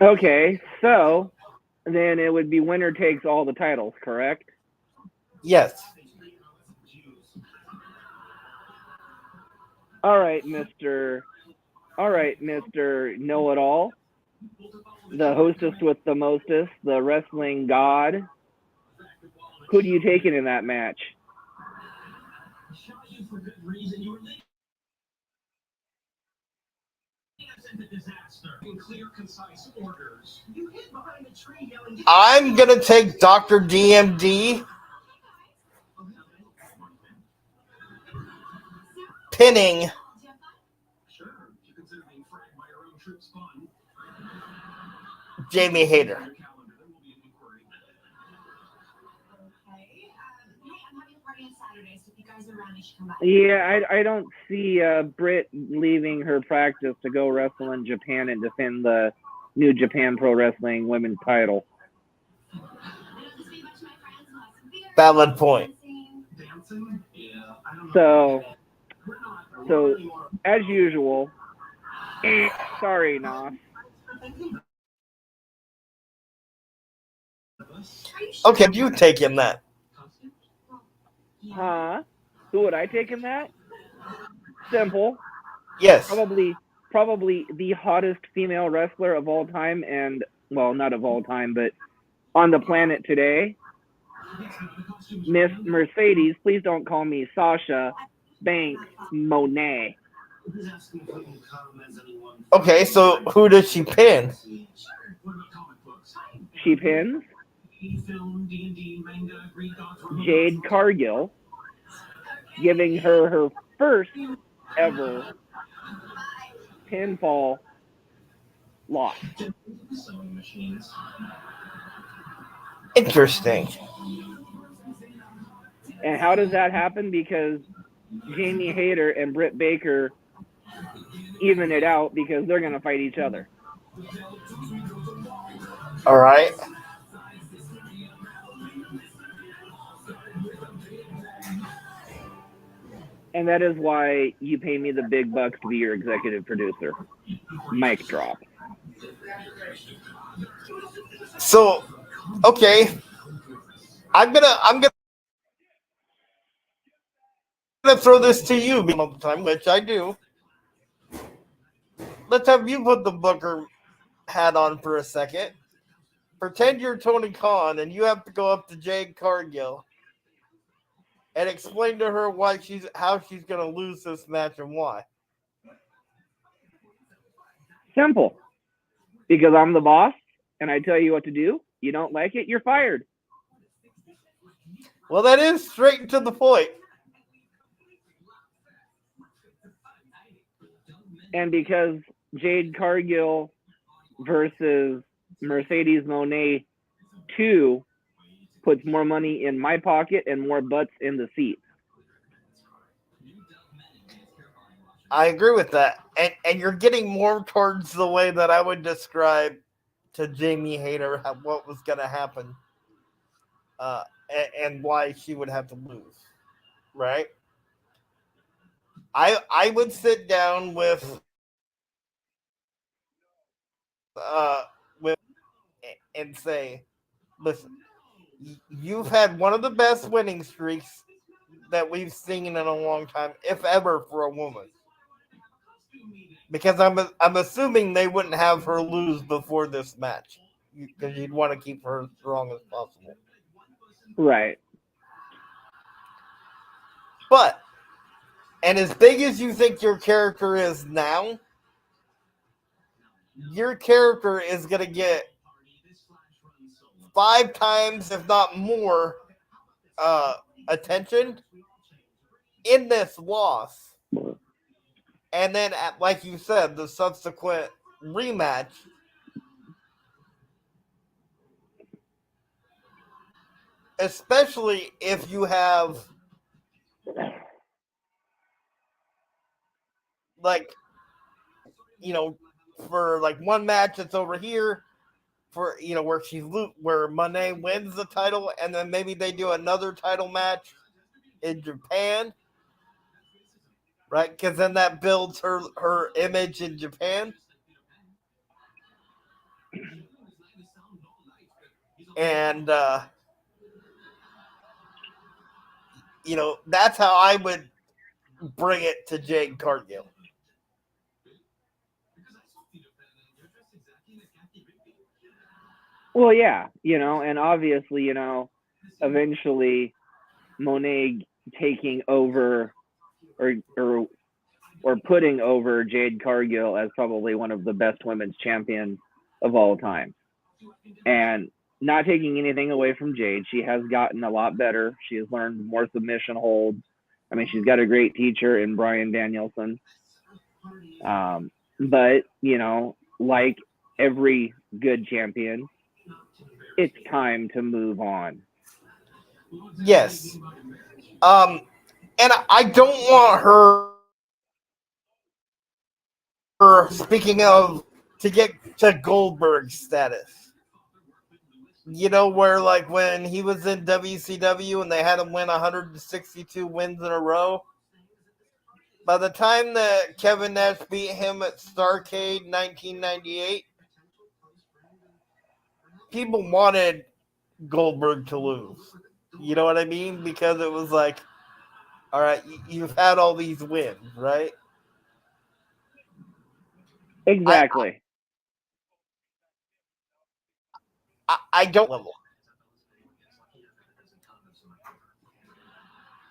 Okay, so then it would be winner takes all the titles, correct? Yes. All right, Mr. All right, Mr. Know It All, the hostess with the mostest, the wrestling god. Who do you take in that match? I'm gonna take Dr. DMD pinning Jamie Hayter. Yeah, I don't see Britt leaving her practice to go wrestle in Japan and defend the New Japan Pro Wrestling Women's title. Valid point. So as usual, sorry, Nos. Okay, you take him that. Huh? Who would I take in that? Simple. Yes. Probably the hottest female wrestler of all time, and well, not of all time, but on the planet today, Miss Mercedes. Please don't call me Sasha Banks Monet. Okay, so who does she pin? She pins Jade Cargill, giving her first ever pinfall loss. Interesting. And how does that happen? Because Jamie Hayter and Britt Baker even it out because they're going to fight each other. All right. And that is why you pay me the big bucks to be your executive producer. Mic drop. So, okay, I'm gonna throw this to you all the time, which I do. Let's have you put the Booker hat on for a second. Pretend you're Tony Khan and you have to go up to Jade Cargill and explain to her how she's gonna lose this match and why. Simple. Because I'm the boss and I tell you what to do. You don't like it, you're fired. Well, that is straight and to the point. And because Jade Cargill versus Mercedes Monet 2 puts more money in my pocket and more butts in the seats. I agree with that. And you're getting more towards the way that I would describe to Jamie Hayter what was going to happen and why she would have to lose, right? I would sit down with and say, listen, you've had one of the best winning streaks that we've seen in a long time, if ever, for a woman. Because I'm assuming they wouldn't have her lose before this match because you'd want to keep her as strong as possible. Right. But, and as big as you think your character is now, your character is going to get 5 times, if not more, attention in this loss, and then like you said, the subsequent rematch. Especially if you have like for like one match that's over here for where Monet wins the title, and then maybe they do another title match in Japan, right? Because then that builds her image in Japan, and that's how I would bring it to Jade Cargill. Well, yeah, and obviously, eventually Monet taking over or or or putting over Jade Cargill as probably one of the best women's champions of all time. And not taking anything away from Jade, she has gotten a lot better. She has learned more submission holds. I mean, she's got a great teacher in Bryan Danielson. But, like every good champion, it's time to move on. Yes. And I don't want her, speaking of, to get to Goldberg status. Where like when he was in WCW and they had him win 162 wins in a row. By the time that Kevin Nash beat him at Starrcade 1998, people wanted Goldberg to lose. You know what I mean? Because it was like, all right, you've had all these wins, right? Exactly. I don't level.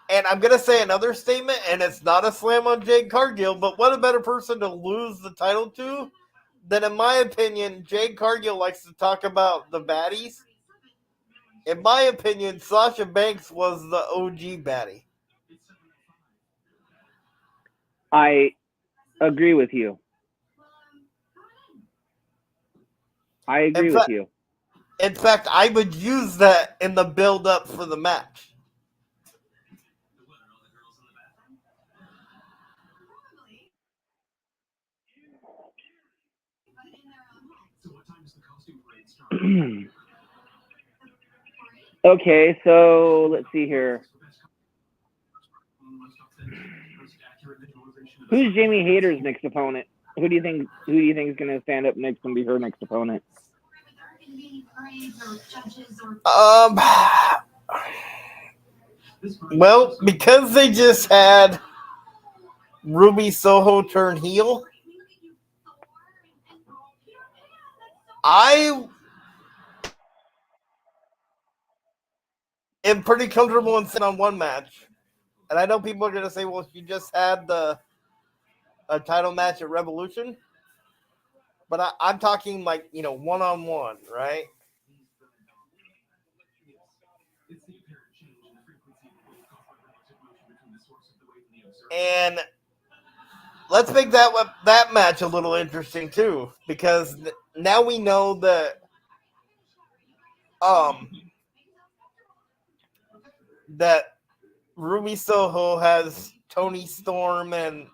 And I'm going to say another statement, and it's not a slam on Jade Cargill, but what a better person to lose the title to than, in my opinion, Jade Cargill likes to talk about the baddies. In my opinion, Sasha Banks was the OG baddie. I agree with you. I agree with you. In fact, I would use that in the build-up for the match. Okay, so let's see here. Who's Jamie Hayter's next opponent? Who do you think is going to stand up next and be her next opponent? Well, because they just had Ruby Soho turn heel, I am pretty comfortable in sitting on one match. And I know people are going to say, well, she just had a title match at Revolution. But I'm talking like, one-on-one, right? And let's make that match a little interesting too, because now we know that Ruby Soho has Toni Storm and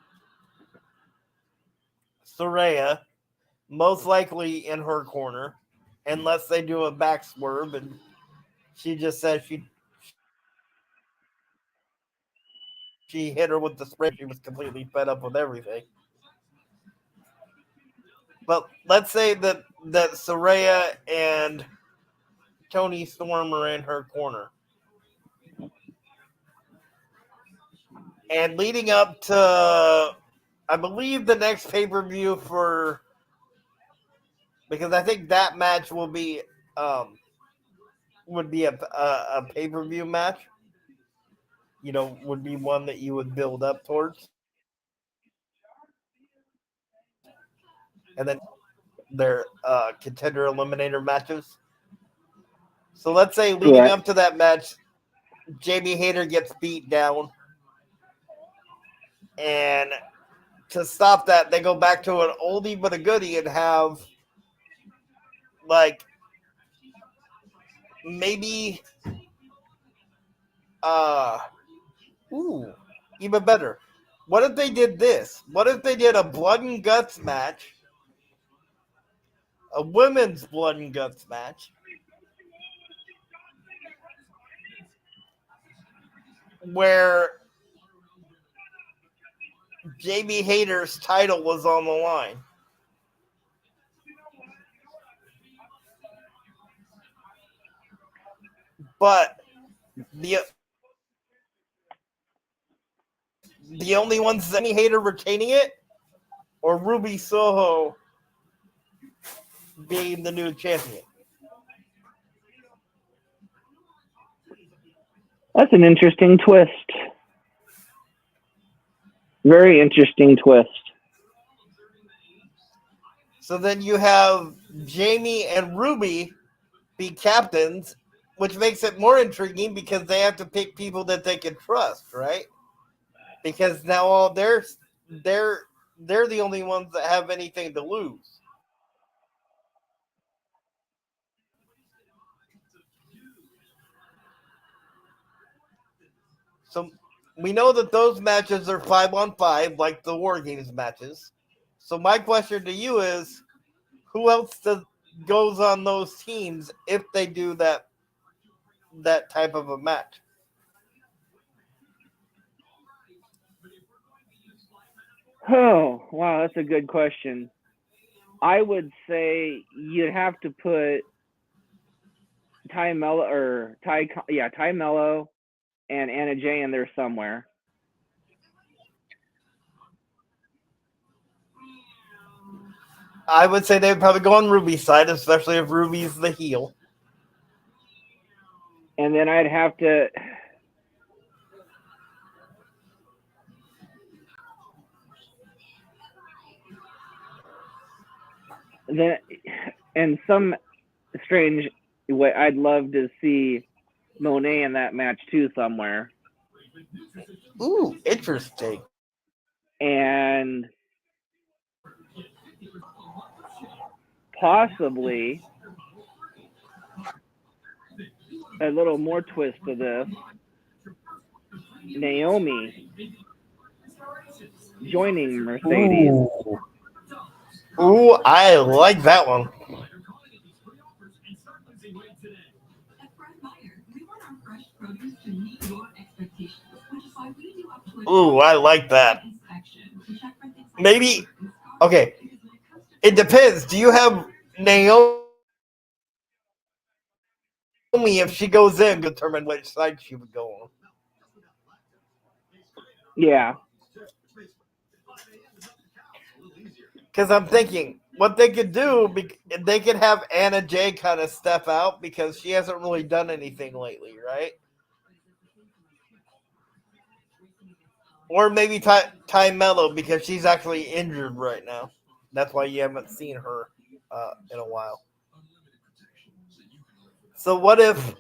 Saraya most likely in her corner, unless they do a back swerve and she just says she hit her with the spray. She was completely fed up with everything. But let's say that Saraya and Toni Storm are in her corner. And leading up to, I believe, the next pay-per-view because I think that match would be a pay-per-view match. Would be one that you would build up towards. And then their contender eliminator matches. So let's say leading up to that match, Jamie Hayter gets beat down, and to stop that, they go back to an oldie but a goodie and have like maybe uh ooh even better. What if they did this? What if they did a blood and guts match, a women's blood and guts match, where Jamie Hayter's title was on the line? But the the only ones that Jamie Hayter retaining it, or Ruby Soho being the new champion. That's an interesting twist. Very interesting twist. So then you have Jamie and Ruby be captains, which makes it more intriguing because they have to pick people that they can trust, right? Because now all they're the only ones that have anything to lose. So we know that those matches are 5-on-5, like the War Games matches. So my question to you is, who else goes on those teams if they do that type of a match? Oh, wow, that's a good question. I would say you'd have to put Ty Mello or Ty Mello and Anna Jay in there somewhere. I would say they would probably go on Ruby's side, especially if Ruby's the heel. And then I'd have to then in some strange way I'd love to see Monet in that match too somewhere. Ooh, interesting. And possibly a little more twist to this. Naomi joining Mercedes. Ooh, I like that one. Ooh, I like that. Maybe, okay, it depends. Do you have Naomi, if she goes in, determine which side she would go on? Yeah. Because I'm thinking what they could do, they could have Anna Jay kind of step out because she hasn't really done anything lately, right? Or maybe Ty Mello because she's actually injured right now. That's why you haven't seen her in a while. So what if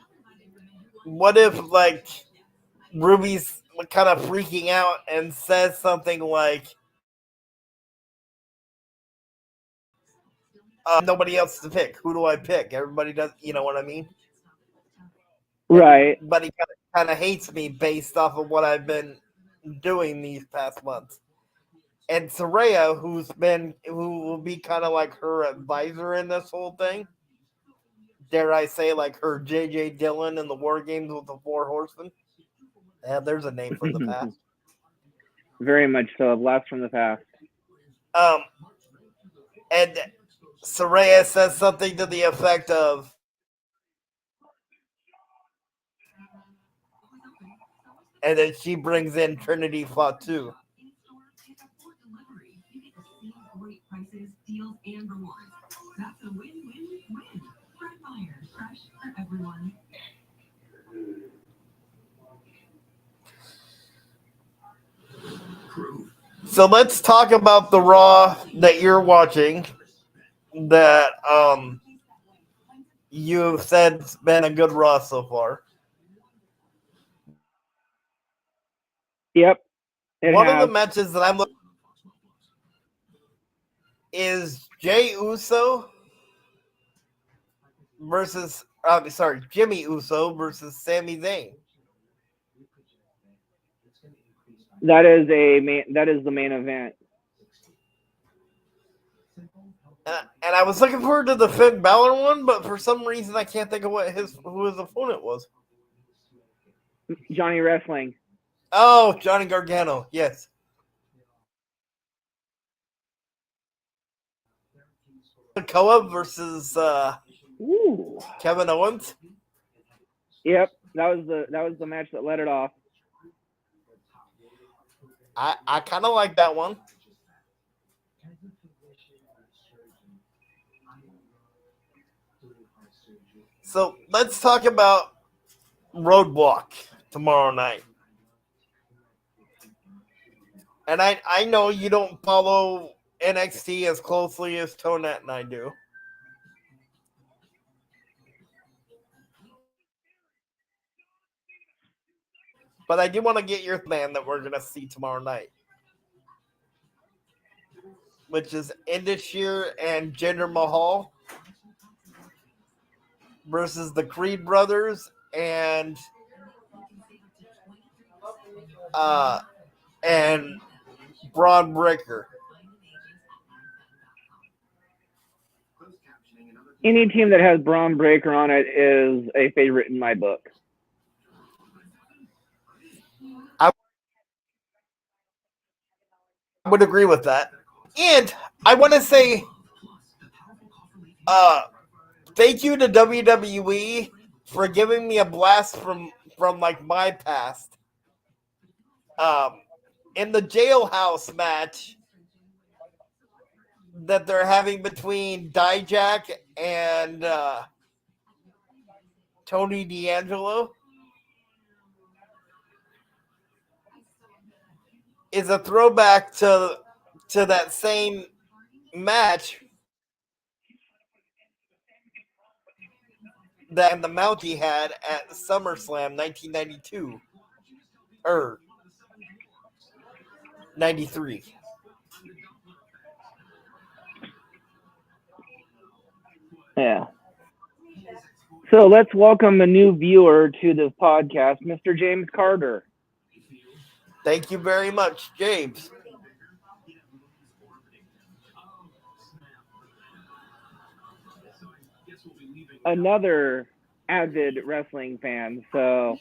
like Ruby's kind of freaking out and says something like, "Nobody else to pick. Who do I pick? Everybody does. You know what I mean? Right. Everybody kind of hates me based off of what I've been doing these past months." And Saraya, who will be kind of like her advisor in this whole thing, dare I say, like her J.J. Dillon in the War Games with the Four Horsemen. Yeah, there's a name from the past. Very much so. A blast from the past. And Saraya says something to the effect of, and then she brings in Trinity Fatu. So let's talk about the Raw that you're watching that you've said has been a good Raw so far. Yep, it One of the has. matches that I'm looking is Jay Uso versus Jimmy Uso versus Sami Zayn. That is the main event. And I was looking forward to the Finn Balor one, but for some reason I can't think of who his opponent was. Johnny Wrestling. Oh, Johnny Gargano. Yes. Koa versus Ooh. Kevin Owens. Yep, that was the match that let it off. I kind of like that one. So let's talk about Roadblock tomorrow night. And I know you don't follow NXT as closely as Tonette and I do. But I do want to get your man that we're going to see tomorrow night, which is Indashir and Jinder Mahal versus the Creed brothers uh, and Braun Breaker. Any team that has Braun Breaker on it is a favorite in my book. I would agree with that. And I want to say uh, thank you to WWE for giving me a blast from like my past. In the jailhouse match that they're having between Dijak and Tony D'Angelo is a throwback to that same match that the Mountie had at SummerSlam 1992 or 93. Yeah. So let's welcome a new viewer to this podcast, Mr. James Carter. Thank you very much, James. Another avid wrestling fan. So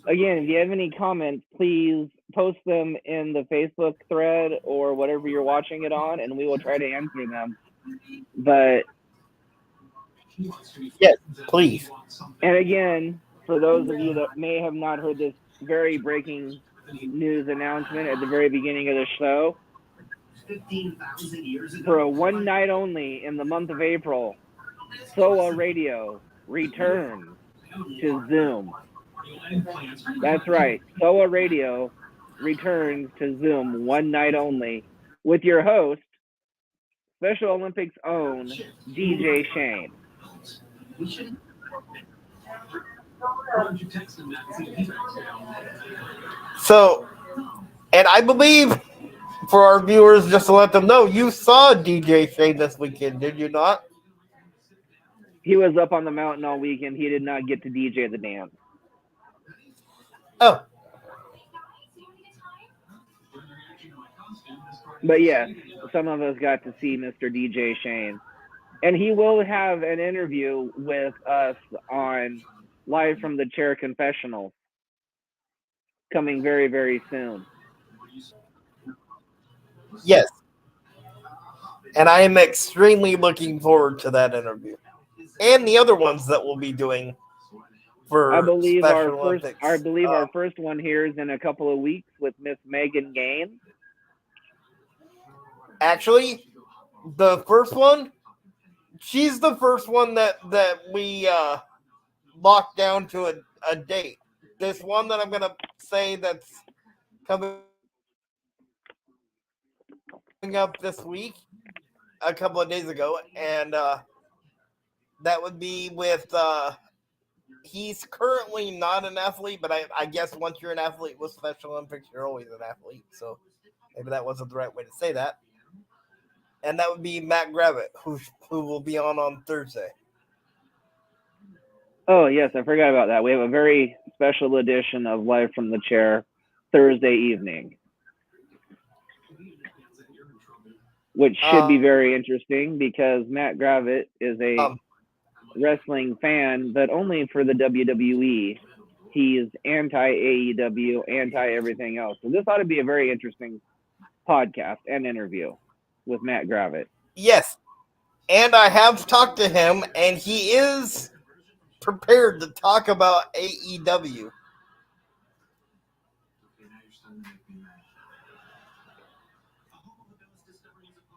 again, if you have any comments, please post them in the Facebook thread or whatever you're watching it on, and we will try to answer them. But Yes, please. and again, for those of you that may have not heard this very breaking news announcement at the very beginning of the show, for a one night only in the month of April, SOA Radio returns to Zoom. That's right. SOA Radio returns to Zoom one night only with your host, Special Olympics own DJ Shane. So, and I believe for our viewers, just to let them know, you saw DJ Shane this weekend, did you not? He was up on the mountain all weekend. He did not get to DJ the dance. Oh. But yes, some of us got to see Mr. DJ Shane. And he will have an interview with us on Live from the Chair Confessionals coming very, very soon. Yes. And I am extremely looking forward to that interview. And the other ones that we'll be doing for Special Olympics. Our first one here is in a couple of weeks with Miss Megan Gaines. Actually, the first one, she's the first one that we locked down to a date. This one that I'm gonna say that's coming up this week, a couple of days ago, and that would be with he's currently not an athlete, but I guess once you're an athlete with Special Olympics, you're always an athlete. So maybe that wasn't the right way to say that. And that would be Matt Gravitt, who will be on Thursday. Oh, yes, I forgot about that. We have a very special edition of Live from the Chair Thursday evening, which should be very interesting because Matt Gravitt is a wrestling fan, but only for the WWE. He is anti-AEW, anti-everything else. So this ought to be a very interesting podcast and interview with Matt Gravitt. Yes, and I have talked to him, and he is prepared to talk about AEW.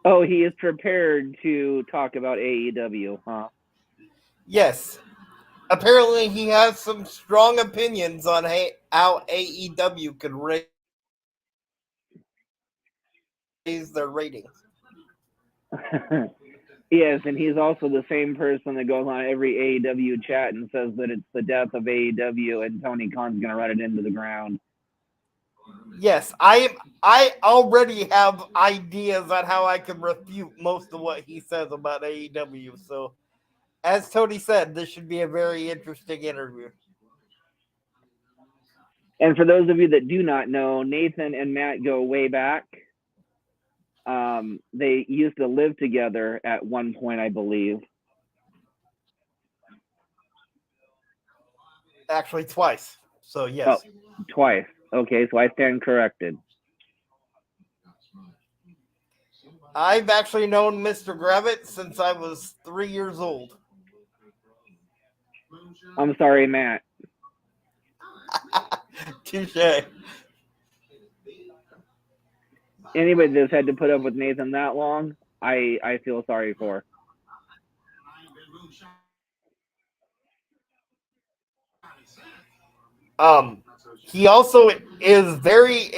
Oh, he is prepared to talk about AEW, huh? Yes. Apparently, he has some strong opinions on how AEW could raise their ratings. Yes, and he's also the same person that goes on every AEW chat and says that it's the death of AEW and Tony Khan's going to run it into the ground. Yes, I already have ideas on how I can refute most of what he says about AEW. So, as Tony said, this should be a very interesting interview. And for those of you that do not know, Nathan and Matt go way back. They used to live together at one point, I believe. Actually, twice. So, yes. Oh, twice. Okay, so I stand corrected. I've actually known Mr. Gravitt since I was 3 years old. I'm sorry, Matt. Touche. Anybody that's had to put up with Nathan that long, I feel sorry for. He also is very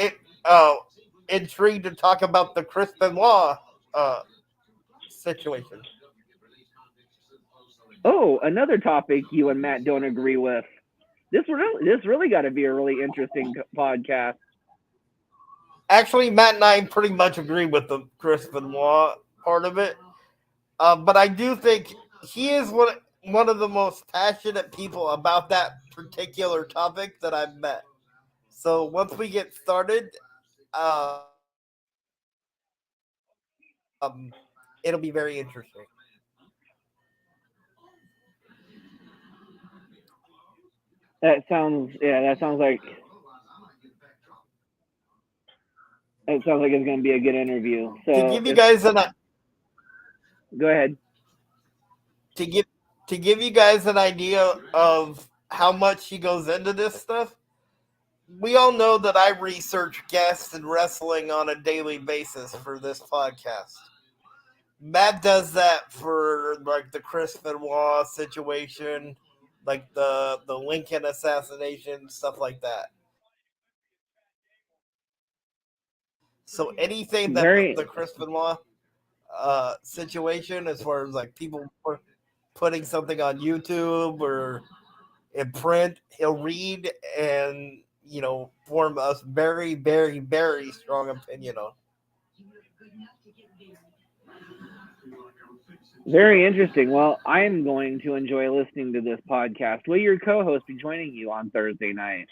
intrigued to talk about the Chris Benoit situation. Oh, another topic you and Matt don't agree with. This really got to be a really interesting podcast. Actually, Matt and I pretty much agree with the Chris Benoit part of it, but I do think he is one of the most passionate people about that particular topic that I've met. So once we get started, it'll be very interesting. That sounds like it's going to be a good interview. So To give you guys go ahead. To give you guys an idea of how much he goes into this stuff, we all know that I research guests and wrestling on a daily basis for this podcast. Matt does that for like the Chris Benoit situation, like the Lincoln assassination, stuff like that. So anything that the Chris Benoit situation, as far as like people putting something on YouTube or in print, he'll read and form a very, very, very strong opinion on. Very interesting. Well, I'm going to enjoy listening to this podcast. Will your co-host be joining you on Thursday night?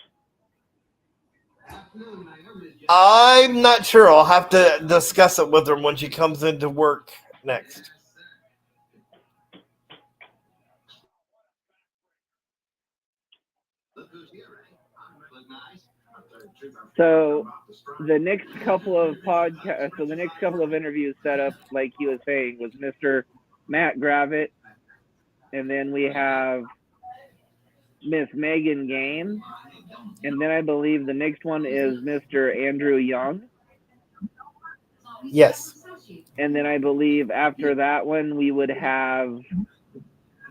I'm not sure. I'll have to discuss it with her when she comes into work next. So the next couple of interviews set up, like he was saying, was Mr. Matt Gravitt, and then we have Miss Megan Game, and then I believe the next one is Mr. Andrew Young. Yes. And then I believe after that one we would have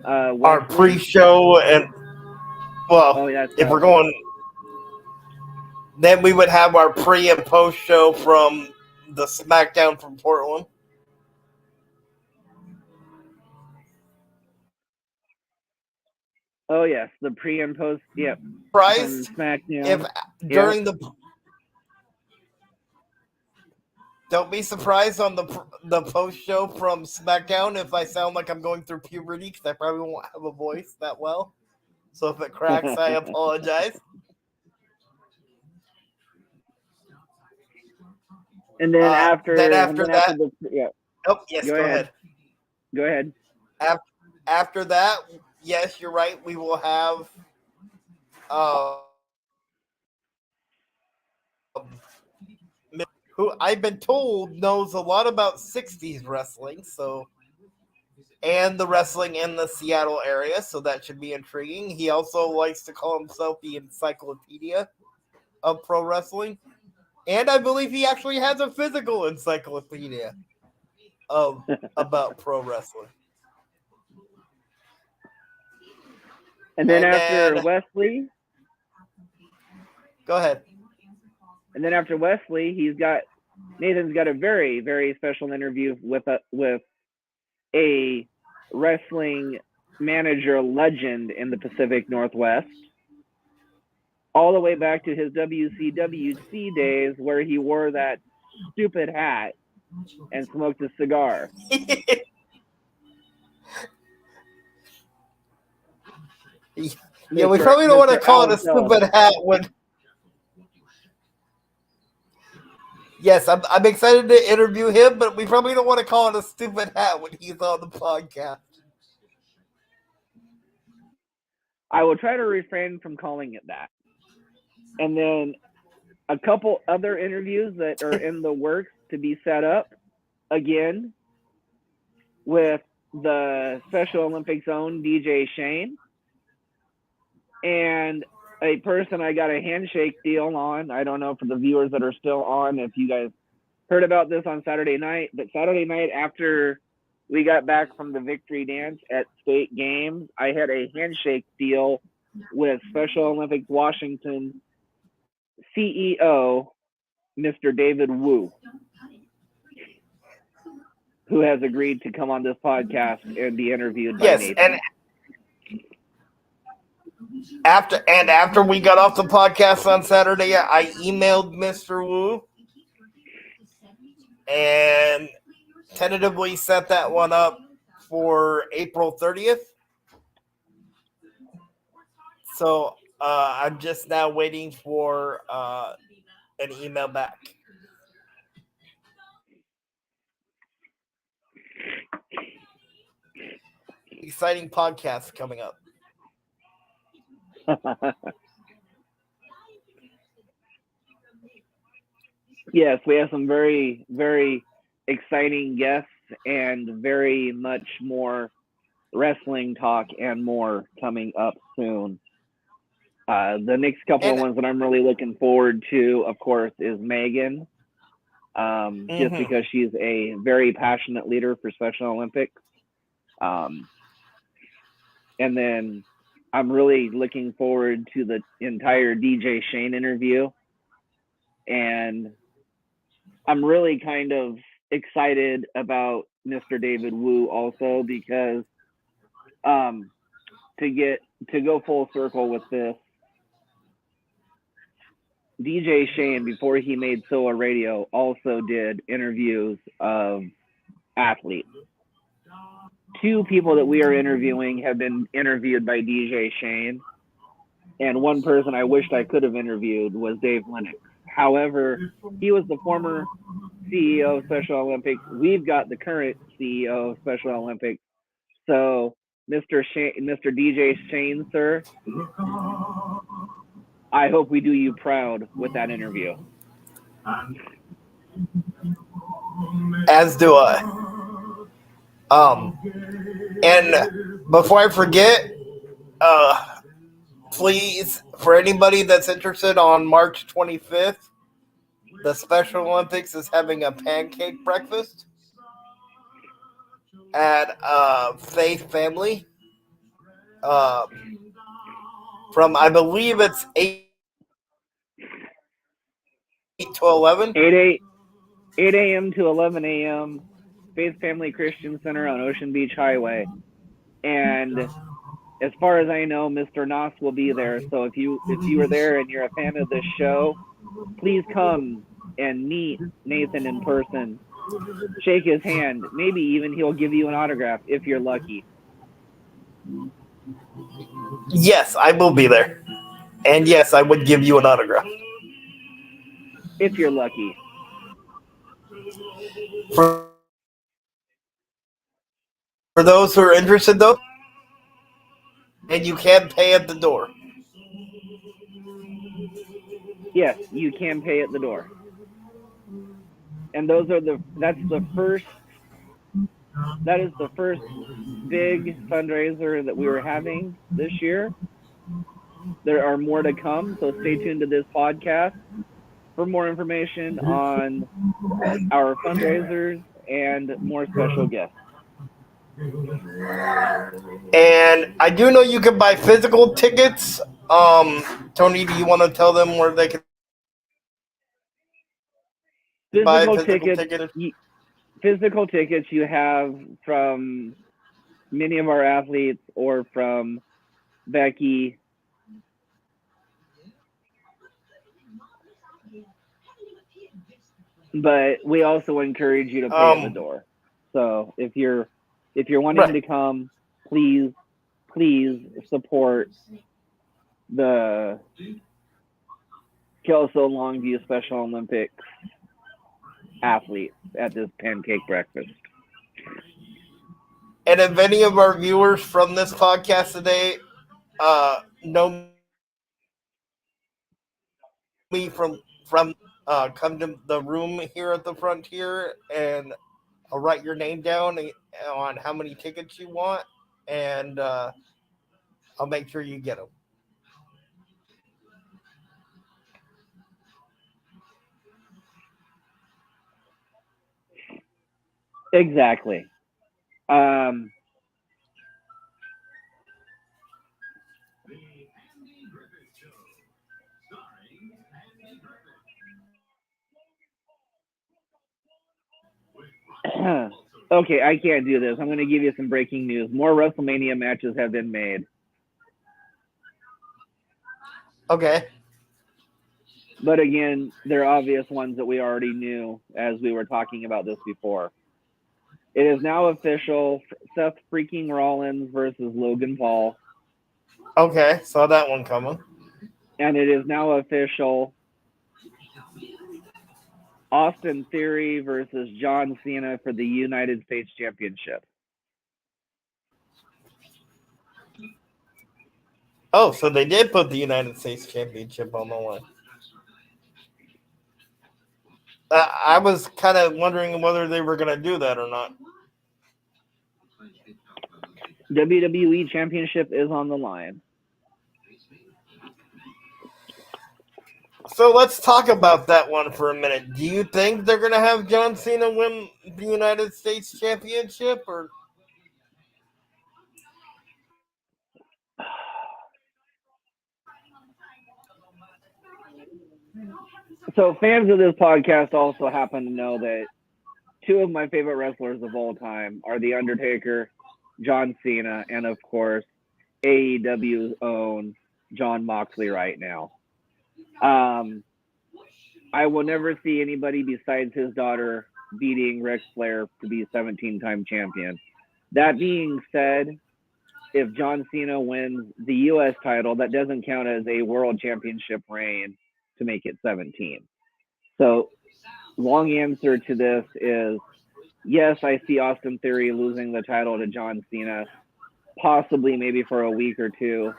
our pre-show and if we're going, then we would have our pre and post show from the SmackDown from Portland. Oh yes, the pre and post. Yep. From Surprised SmackDown. if during the don't be surprised on the post show from SmackDown if I sound like I'm going through puberty because I probably won't have a voice that well. So if it cracks, I apologize. And then after that, yeah. oh yes, go ahead. Go ahead. After that, yes, you're right. We will have who I've been told knows a lot about 60s wrestling, so and the wrestling in the Seattle area, so that should be intriguing. He also likes to call himself the encyclopedia of pro wrestling. And I believe he actually has a physical encyclopedia of about pro wrestling. And then after Wesley, go ahead. And then after Wesley, Nathan's got a very, very special interview with a wrestling manager legend in the Pacific Northwest, all the way back to his WCWC days where he wore that stupid hat and smoked a cigar. Yeah, we probably don't want to call it a stupid hat when. Yes, I'm excited to interview him, but we probably don't want to call it a stupid hat when he's on the podcast. I will try to refrain from calling it that. And then a couple other interviews that are in the works to be set up again with the Special Olympics own DJ Shane and a person I got a handshake deal on. I don't know for the viewers that are still on if you guys heard about this on Saturday night, but Saturday night after we got back from the victory dance at State Games, I had a handshake deal with Special Olympics Washington CEO, Mr. David Wu, who has agreed to come on this podcast and be interviewed by Nathan. And after we got off the podcast on Saturday, I emailed Mr. Wu and tentatively set that one up for April 30th. So I'm just now waiting for an email back. Exciting podcast coming up. Yes, we have some very, very exciting guests and very much more wrestling talk and more coming up soon. The next couple of ones that I'm really looking forward to, of course, is Megan, just because she's a very passionate leader for Special Olympics. And then I'm really looking forward to the entire DJ Shane interview. And I'm really kind of excited about Mr. David Wu also because to go full circle with this, DJ Shane, before he made SOA Radio, also did interviews of athletes. 2 people that we are interviewing have been interviewed by DJ Shane, and one person I wished I could have interviewed was Dave Lennox. However, he was the former CEO of Special Olympics. We've got the current CEO of Special Olympics. So, Mr. DJ Shane, sir, I hope we do you proud with that interview. As do I. And before I forget, please, for anybody that's interested, on March 25th, the Special Olympics is having a pancake breakfast at Faith Family. From, I believe it's 8 to 11. 8 a.m. to 11 a.m. Faith Family Christian Center on Ocean Beach Highway. And as far as I know, Mr. Noss will be there. So if you are there and you're a fan of this show, please come and meet Nathan in person. Shake his hand. Maybe even he'll give you an autograph if you're lucky. Yes, I will be there. And yes, I would give you an autograph. If you're lucky. For those who are interested, though, and you can pay at the door. Yes, you can pay at the door. And that is the first big fundraiser that we were having this year. There are more to come, so stay tuned to this podcast for more information on our fundraisers and more special guests. And I do know you can buy physical tickets. Tony, do you want to tell them where they can buy physical tickets? Physical tickets you have from many of our athletes or from Becky. But we also encourage you to pay at the door. So if you're wanting to come, please support the Kelso Longview Special Olympics athletes at this pancake breakfast. And if any of our viewers from this podcast today know me from come to the room here at the Frontier, and I'll write your name down on how many tickets you want, and I'll make sure you get them. Exactly. Okay, I can't do this. I'm going to give you some breaking news. More WrestleMania matches have been made. Okay. But again, they're obvious ones that we already knew as we were talking about this before. It is now official. Seth freaking Rollins versus Logan Paul. Okay, saw that one coming. And it is now official. Austin Theory versus John Cena for the United States Championship. Oh, so they did put the United States Championship on the line. I was kind of wondering whether they were going to do that or not. WWE Championship is on the line. So let's talk about that one for a minute. Do you think they're going to have John Cena win the United States Championship, or? So fans of this podcast also happen to know that two of my favorite wrestlers of all time are The Undertaker, John Cena, and of course, AEW's own Jon Moxley right now. I will never see anybody besides his daughter beating Ric Flair to be 17-time champion. That being said, if John Cena wins the U.S. title, that doesn't count as a world championship reign to make it 17. So, long answer to this is yes, I see Austin Theory losing the title to John Cena, possibly maybe for a week or two,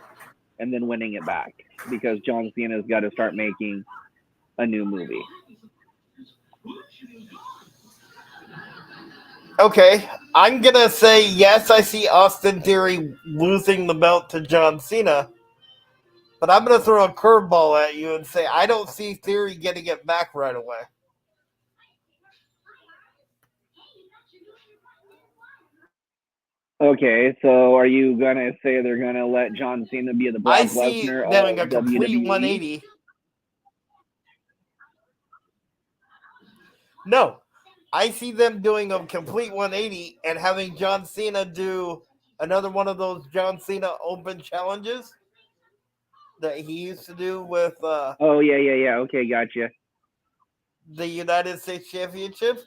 and then winning it back because John Cena's got to start making a new movie. Okay, I'm going to say yes, I see Austin Theory losing the belt to John Cena, but I'm going to throw a curveball at you and say I don't see Theory getting it back right away. Okay, so are you going to say they're going to let John Cena be the Brock Lesnar doing of a complete WWE? 180. No, I see them doing a complete 180 and having John Cena do Another one of those John Cena Open challenges that he used to do with Oh yeah. Okay, gotcha. the United States Championship.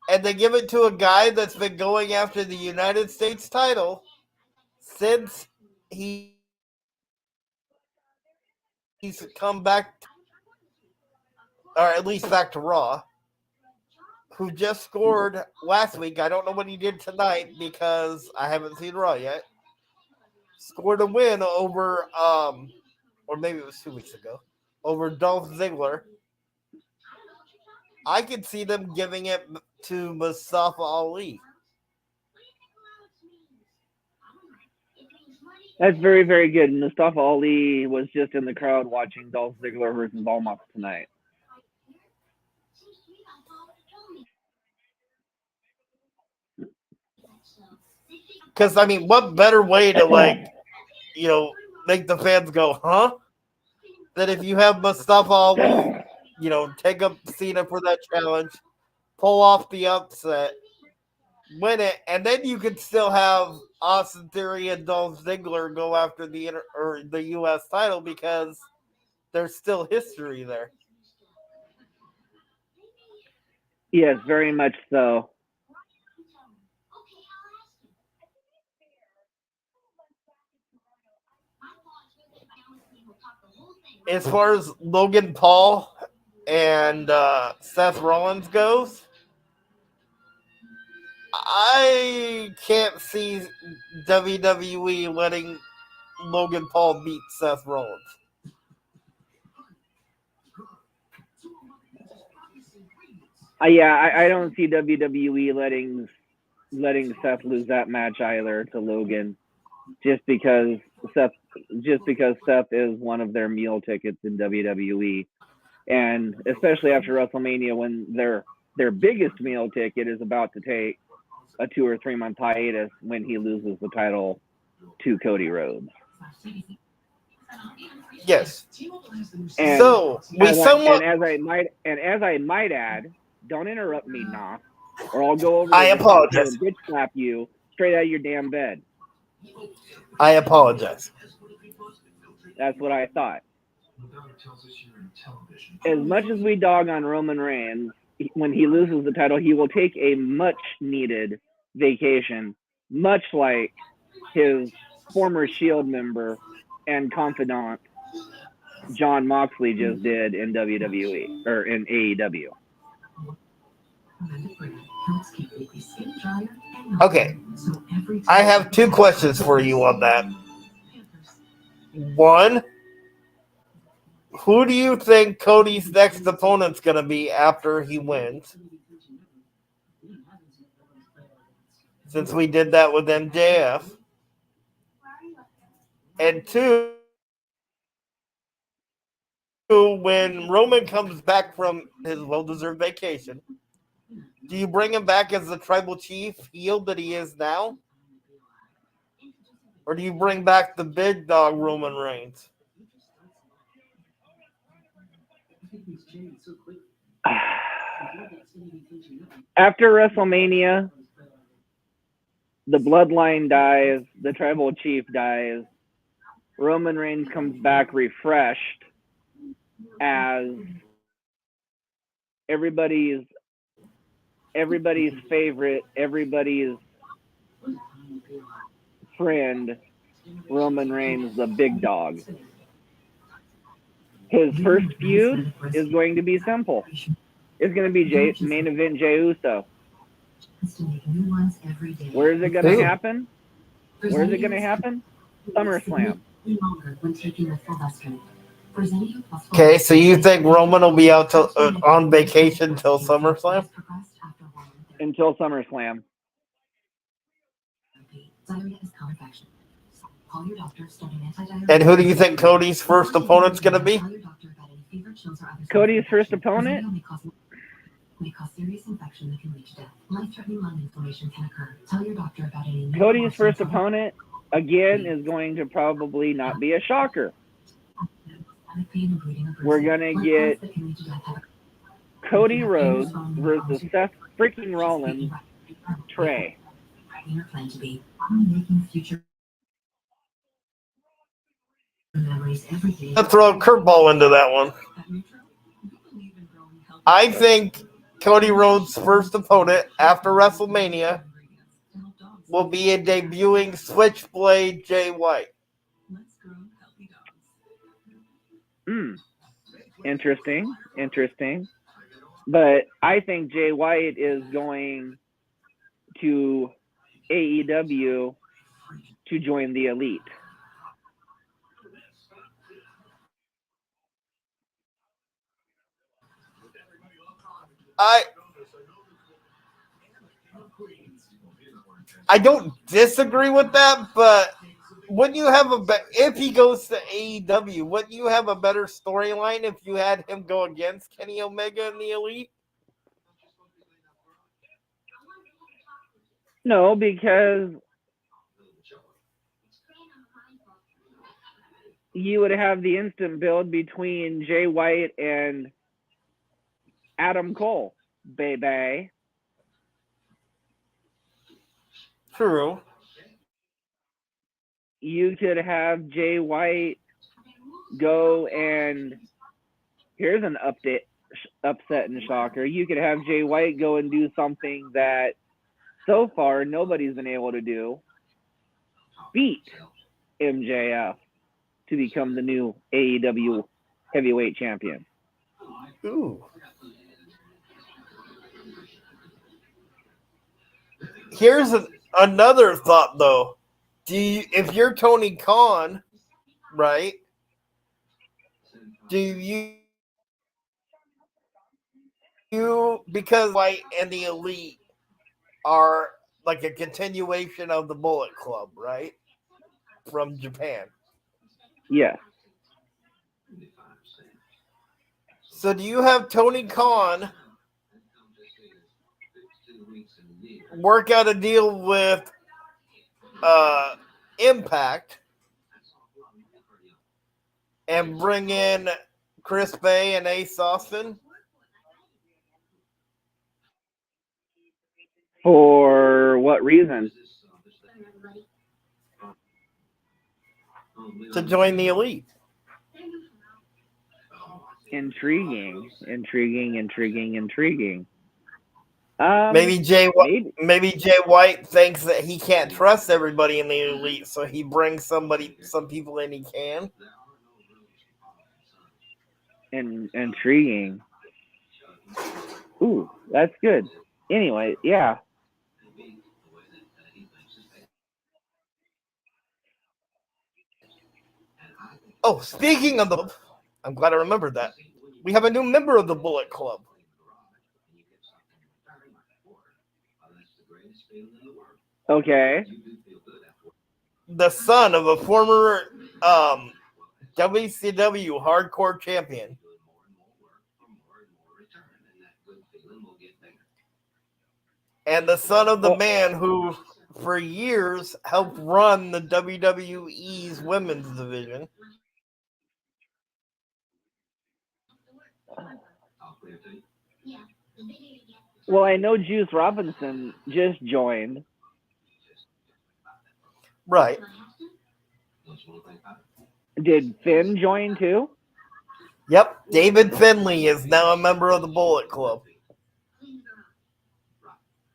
And they give it to a guy that's been going after the United States title since he's come back, or at least back to Raw, who just scored last week. I don't know what he did tonight because I haven't seen Raw yet. Scored a win over, or maybe it was 2 weeks ago, over Dolph Ziggler. I could see them giving it to Mustafa Ali. That's very, very good. Mustafa Ali was just in the crowd watching Dolph Ziggler versus Almas tonight. Because, I mean, what better way to, make the fans go, huh? That if you have Mustafa Ali, take up Cena for that challenge, pull off the upset, win it, and then you could still have Austin Theory and Dolph Ziggler go after the U.S. title because there's still history there. Yes, very much so. As far as Logan Paul and Seth Rollins goes, I can't see WWE letting Logan Paul beat Seth Rollins. I don't see WWE letting Seth lose that match either to Logan, just because Seth Seth is one of their meal tickets in WWE, and especially after WrestleMania when their biggest meal ticket is about to take a 2 or 3 month hiatus when he loses the title to Cody Rhodes. Yes. And so we somewhat. As I might add, don't interrupt me, nah, or I'll go over. I apologize. And bitch slap you straight out of your damn bed. I apologize. That's what I thought. As much as we dog on Roman Reigns, when he loses the title, he will take a much needed vacation, much like his former Shield member and confidant Jon Moxley just did in WWE or in AEW. Okay, I have 2 questions for you on that. One, who do you think Cody's next opponent's going to be after he wins? Since we did that with MJF. And 2, when Roman comes back from his well-deserved vacation, do you bring him back as the tribal chief heel that he is now? Or do you bring back the big dog Roman Reigns? After WrestleMania, the bloodline dies, the tribal chief dies, Roman Reigns comes back refreshed as everybody's favorite, everybody's friend, Roman Reigns, the big dog. His first feud is going to be simple. It's going to be main event Jey Uso. Where is it going to happen? SummerSlam. Okay, so you think Roman will be out on vacation till SummerSlam? Until SummerSlam. And who do you think Cody's first opponent's going to be? Cody's first opponent? Cody's first opponent, again, is going to probably not be a shocker. We're going to get Cody Rhodes versus Seth freaking Rollins, Trey. I'll throw a curveball into that one. I think Cody Rhodes' first opponent after WrestleMania will be a debuting Switchblade Jay White. Interesting. But I think Jay White is going to AEW to join the Elite. I don't disagree with that, but wouldn't you have if he goes to AEW, wouldn't you have a better storyline if you had him go against Kenny Omega in the Elite? No, because you would have the instant build between Jay White and Adam Cole, baby. True. You could have Jay White go and here's an upset and shocker. You could have Jay White go and do something that so far nobody's been able to do. Beat MJF to become the new AEW heavyweight champion. Ooh. Here's another thought, though. If you're Tony Khan, right? Do you because White and the Elite are like a continuation of the Bullet Club, right? From Japan. Yes. So do you have Tony Khan work out a deal with Impact and bring in Chris Bay and Ace Austin? For what reason? To join the Elite. Intriguing. Maybe Jay White thinks that he can't trust everybody in the Elite, so he brings some people in he can. Intriguing. Ooh, that's good. Anyway, yeah. Oh, speaking of I'm glad I remembered that. We have a new member of the Bullet Club. Okay. The son of a former WCW hardcore champion. And the son of the man who, for years, helped run the WWE's women's division. Well, I know Juice Robinson just joined. Right. Did Finn join too? Yep. David Finlay is now a member of the Bullet Club.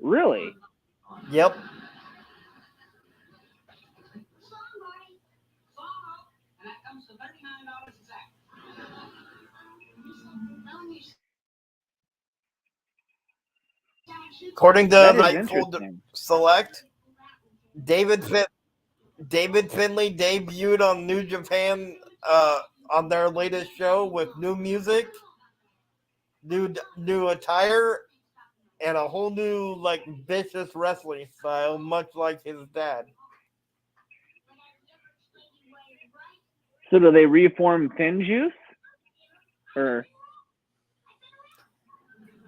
Really? Yep. According to Rightful Select, David Finlay debuted on New Japan on their latest show with new music, new attire, and a whole new vicious wrestling style, much like his dad. So do they reform Finn Juice? Or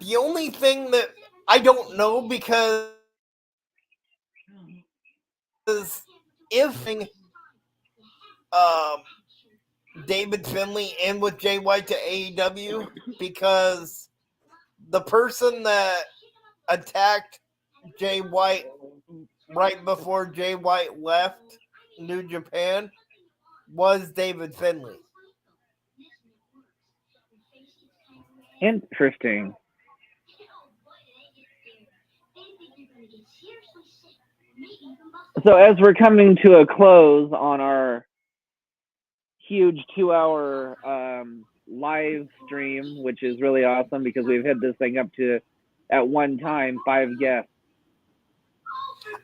the only thing that I don't know, because if David Finlay in with Jay White to AEW, because the person that attacked Jay White right before Jay White left New Japan was David Finlay. Interesting. So as we're coming to a close on our huge 2-hour live stream, which is really awesome because we've had this thing up to, at one time, 5 guests.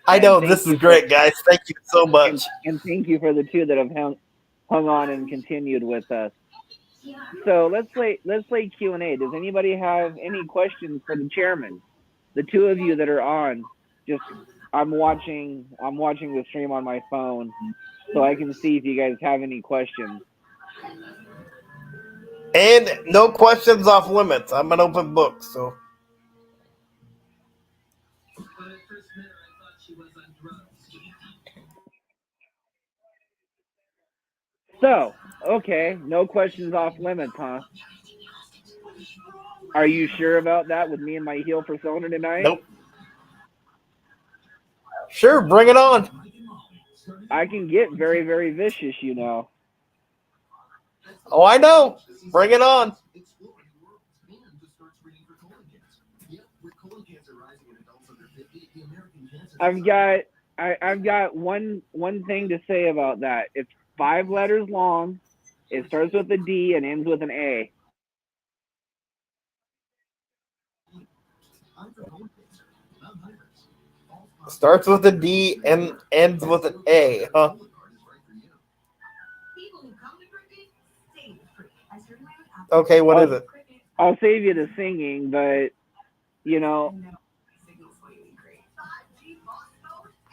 I know, this is great, guys. Thank you so much. And thank you for the 2 that have hung on and continued with us. So let's play Q&A. Does anybody have any questions for the chairman? The 2 of you that are on, just I'm watching the stream on my phone, so I can see if you guys have any questions. And no questions off limits. I'm an open book, so. So, okay, no questions off limits, huh? Are you sure about that with me and my heel persona tonight? Nope. Sure, bring it on. I can get very, very vicious, you know. Oh, I know. Bring it on. I've got one thing to say about that. It's 5 letters long. It starts with a D and ends with an A. Starts with a D and ends with an A, huh? Okay, what is it? I'll save you the singing, but, you know,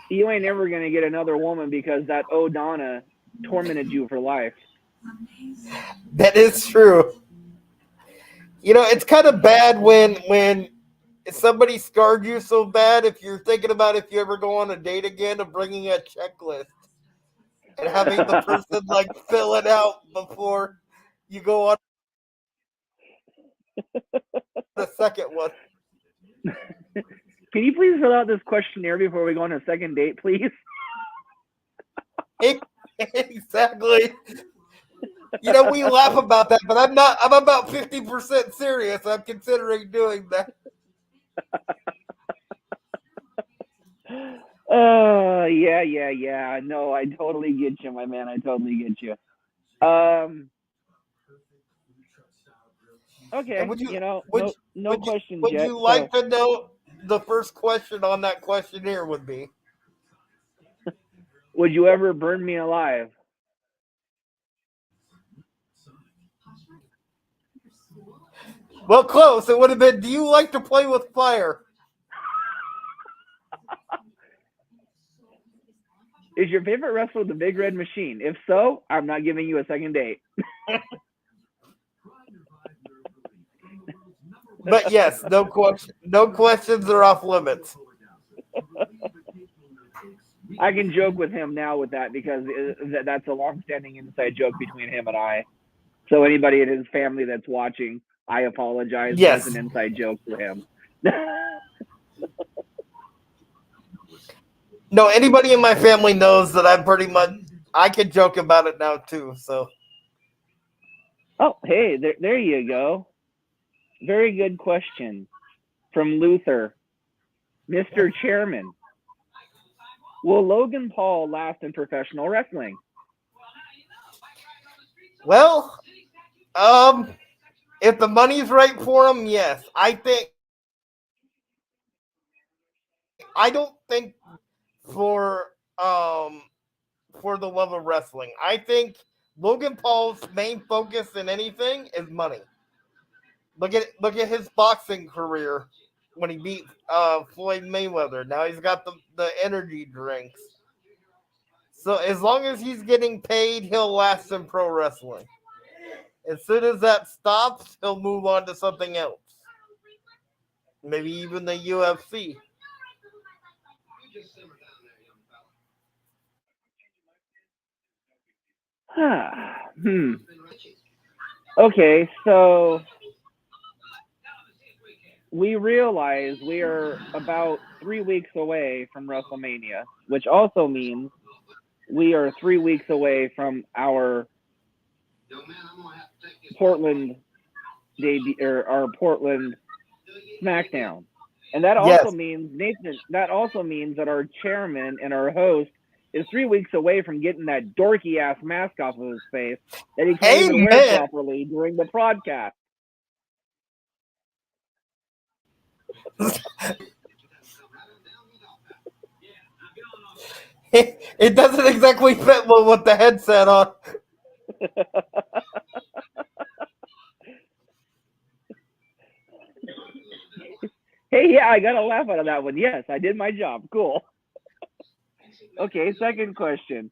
you ain't ever going to get another woman because that O'Donna tormented you for life. That is true. You know, it's kind of bad when somebody scarred you so bad, if you're thinking about if you ever go on a date again, of bringing a checklist and having the person like fill it out before you go on the second one. Can you please fill out this questionnaire before we go on a second date, please? Exactly. You know, we laugh about that, but I'm about 50% serious. I'm considering doing that. Yeah. No, I totally get you, my man. I totally get you. Okay, no questions would yet. you like to know the first question on that questionnaire would be? Would you ever burn me alive? Well, close. It would have been, do you like to play with fire? Is your favorite wrestler the Big Red Machine? If so, I'm not giving you a second date. But yes, no questions are off limits. I can joke with him now with that because that's a long-standing inside joke between him and I. So anybody in his family that's watching, I apologize. Yes. It's an inside joke for him. No, anybody in my family knows that I'm pretty much, I can joke about it now too, so. Oh, hey, there you go. Very good question from Luther. Mr. Chairman, will Logan Paul last in professional wrestling? Well, if the money's right for him, yes. I don't think for the love of wrestling. I think Logan Paul's main focus in anything is money. Look at his boxing career when he beat Floyd Mayweather. Now he's got the energy drinks. So as long as he's getting paid, he'll last in pro wrestling. As soon as that stops, he'll move on to something else. Maybe even the UFC. Okay, so we realize we are about 3 weeks away from WrestleMania, which also means we are 3 weeks away from our Portland debut or our Portland SmackDown. And that also Yes. means, Nathan, that also means that our chairman and our host is 3 weeks away from getting that dorky ass mask off of his face that he can't even wear Amen. properly during the podcast. It doesn't exactly fit with the headset on. Hey, yeah, I got a laugh out of that one. Yes, I did my job. Cool. Okay, second question.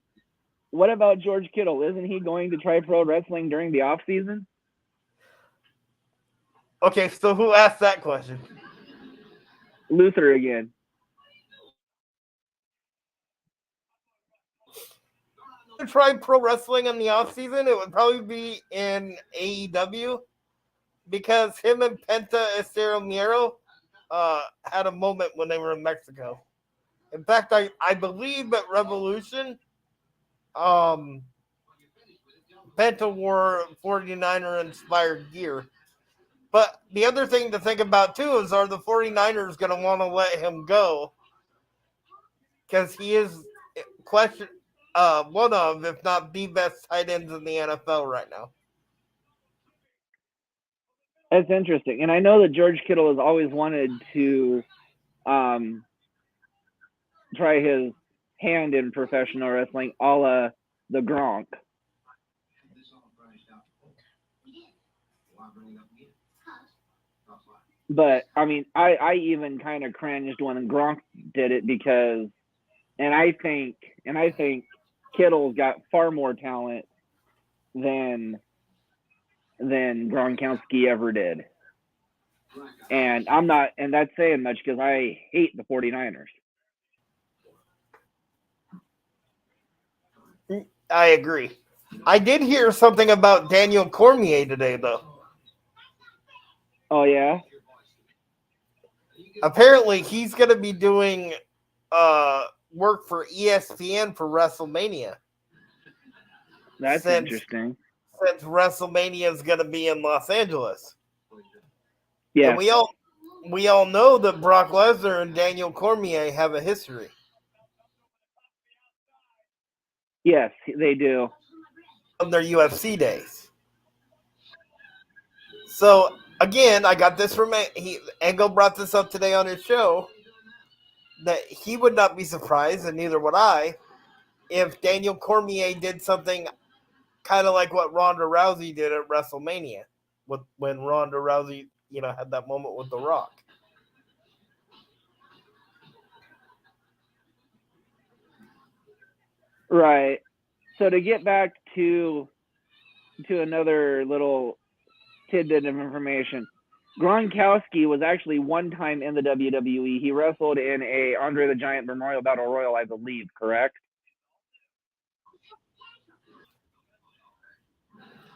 What about George Kittle? Isn't he going to try pro wrestling during the off season? Okay, so who asked that question? Luther again. To try pro wrestling in the off season, it would probably be in AEW because him and Penta Estero had a moment when they were in Mexico. In fact, I believe at Revolution, um, Penta wore 49er inspired gear. But the other thing to think about too is, are the 49ers going to want to let him go? Because he is one of, if not the best tight ends in the NFL right now. That's interesting. And I know that George Kittle has always wanted to um, try his hand in professional wrestling, a la the Gronk. But I mean, I even kind of cringed when Gronk did it because, and I think Kittle's got far more talent than Gronkowski ever did. And I'm not, and that's saying much because I hate the 49ers. I agree. I did hear something about Daniel Cormier today, though. Oh yeah, Apparently, he's going to be doing work for ESPN for WrestleMania. that's Since interesting. WrestleMania is going to be in Los Angeles. Yeah. And we all know that Brock Lesnar and Daniel Cormier have a history. Yes, they do. From their UFC days. So again, I got this from Angle brought this up today on his show that he would not be surprised, and neither would I, if Daniel Cormier did something kind of like what Ronda Rousey did at WrestleMania, when Ronda Rousey, had that moment with The Rock. Right. So to get back to another little tidbit of information, Gronkowski was actually one time in the WWE. He wrestled in a Andre the Giant Memorial Battle Royal, I believe. Correct?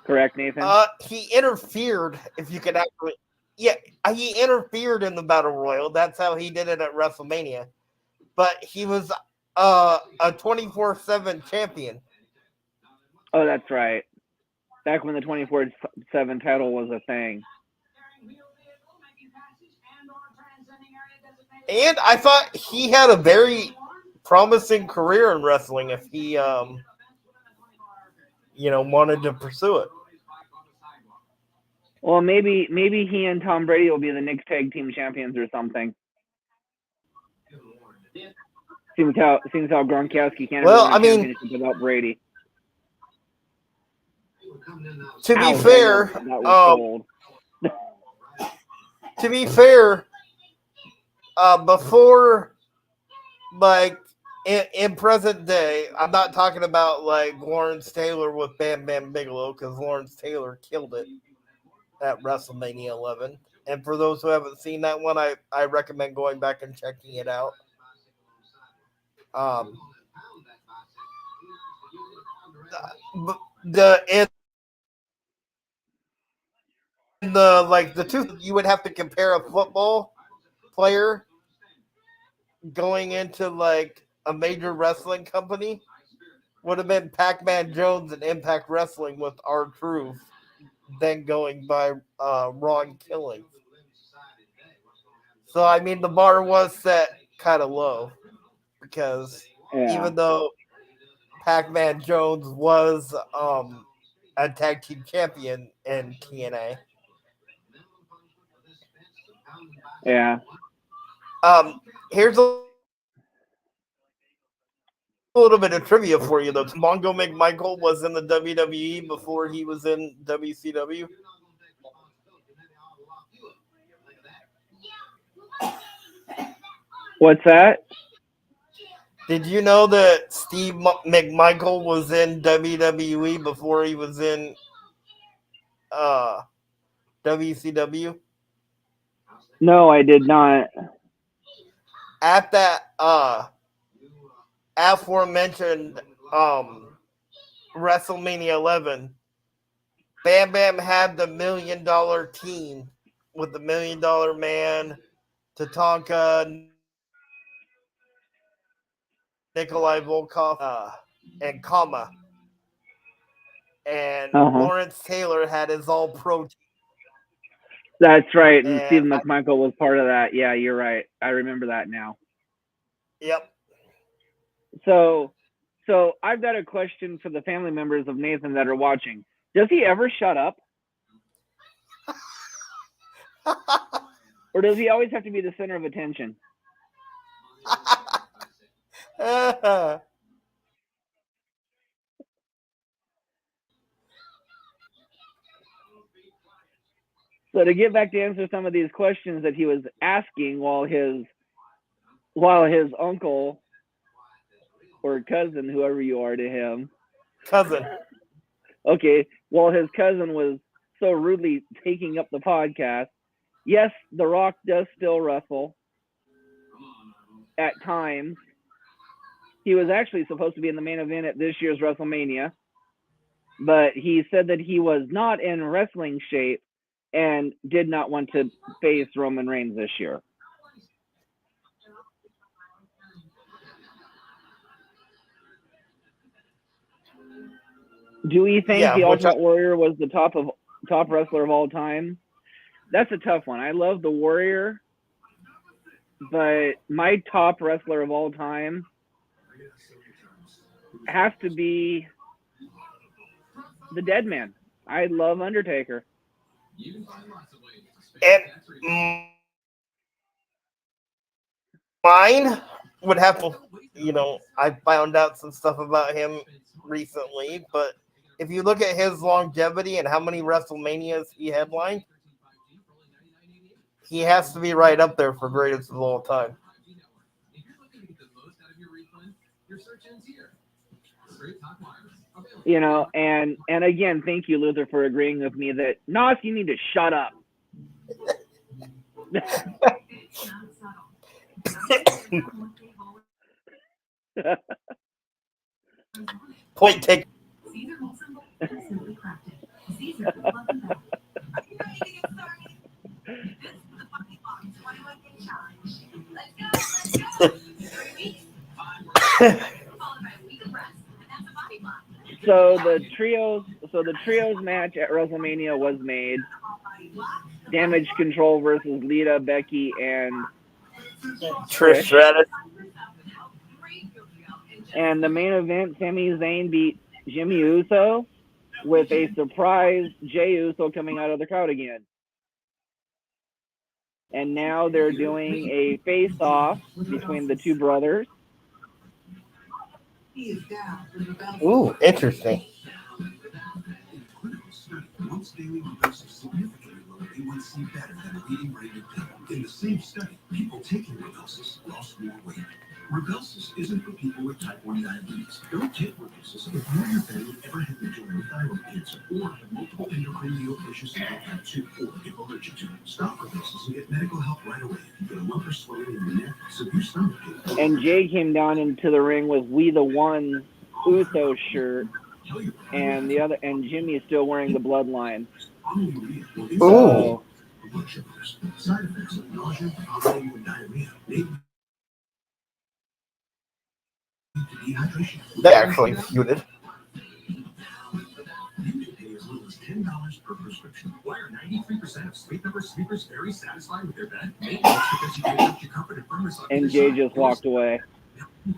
Correct, Nathan? He interfered, if you could actually. Yeah, he interfered in the Battle Royal. That's how he did it at WrestleMania. But he was a 24/7 champion. Oh, that's right. Back when the 24/7 title was a thing. And I thought he had a very promising career in wrestling if he, wanted to pursue it. Well, maybe he and Tom Brady will be the next tag team champions or something. Seems how Gronkowski can't ever win a championship without Brady. To be fair, that was cold. To be fair, before, like, in present day, I'm not talking about like Lawrence Taylor with Bam Bam Bigelow, because Lawrence Taylor killed it at WrestleMania 11. And for those who haven't seen that one, I recommend going back and checking it out. The the two you would have to compare a football player going into like a major wrestling company would have been Pac-Man Jones and Impact Wrestling with R-Truth, then going by Ron Killing. So I mean the bar was set kind of low because Yeah. even though Pac-Man Jones was a tag team champion in TNA. Yeah. Here's a little bit of trivia for you though. Mongo McMichael was in the WWE before he was in WCW. What's that? Did you know that Steve McMichael was in WWE before he was in uh, WCW? No, I did not. At that aforementioned WrestleMania 11, Bam Bam had the $1 million team with the $1 million Man, Tatanka, Nikolai Volkov, and Kama. And Uh-huh. Lawrence Taylor had his all pro team. That's right. And And Stephen McMichael was part of that. Yeah, you're right. I remember that now. yep. So, so I've got a question for the family members of Nathan that are watching. Does he ever shut up, or does he always have to be the center of attention? So to get back to answer some of these questions that he was asking while his uncle or cousin, whoever you are to him, Cousin. okay, while his cousin was so rudely taking up the podcast, yes, The Rock does still wrestle at times. He was actually supposed to be in the main event at this year's WrestleMania, but he said that he was not in wrestling shape and did not want to face Roman Reigns this year. Do we think Yeah, the which Ultimate Warrior was the top wrestler of all time? That's a tough one. I love the Warrior, but my top wrestler of all time has to be the Dead Man. I love Undertaker. and mine would have to, I found out some stuff about him recently, but if you look at his longevity and how many WrestleManias he headlined, he has to be right up there for greatest of all time. And again, thank you, Luther, for agreeing with me that Nos, you need to shut up. Point taken. So the trios match at WrestleMania was made. Damage Control versus Lita, Becky, and Trish Stratus. And the main event, Sami Zayn beat Jimmy Uso with a surprise Jey Uso coming out of the crowd again. And now they're doing a face-off between the two brothers. Ooh, interesting. Once daily reverses significantly lower A1C better than a leading rated pill. In the same study, people taking Rybelsus lost more weight. Rybelsus isn't for people with type 1 diabetes. Don't take Rybelsus if you or your family ever had major thyroid cancer or have multiple endocrine neoplasia type 2 or if allergic to it. Stop Rybelsus and get medical help right away if you get a lump or swelling in your neck, severe stomach pain. And Jay came down into the ring with "We the One" Uso shirt, and Jimmy is still wearing the Bloodline. Ooh. Side effects of nausea, vomiting, and diarrhea may lead to dehydration. They actually feuded. You can pay as little as $10 per prescription. Why are 93% of Sleep Number sleepers very satisfied with their bed? Maybe it's because you can adjust your comfort and firmness on And either Jay side. just walked away.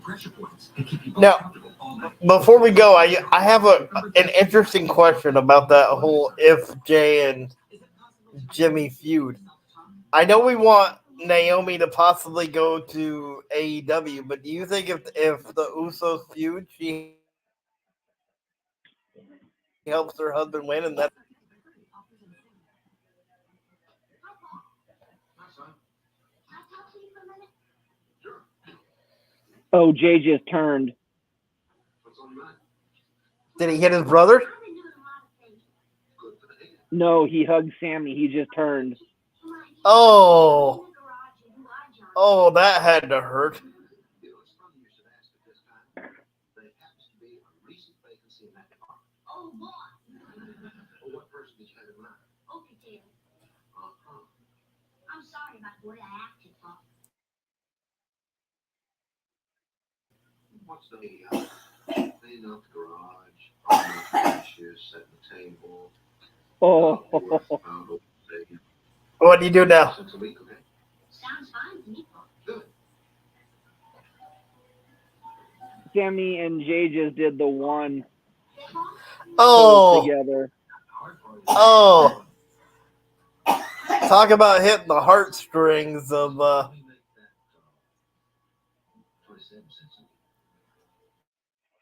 Pressure points can keep you Now, comfortable all night. before we go, I have an interesting question about that whole if Jay and Jimmy feud. I know we want Naomi to possibly go to AEW, but do you think if the Usos feud, she helps her husband win, and that? Oh, Jay just turned. Did he hit his brother? No, he hugged Sammy. He just turned. Oh, that had to hurt. Oh, What do you do now? Sammy and Jay just did the one Oh, together. oh. Talk about hitting the heartstrings of.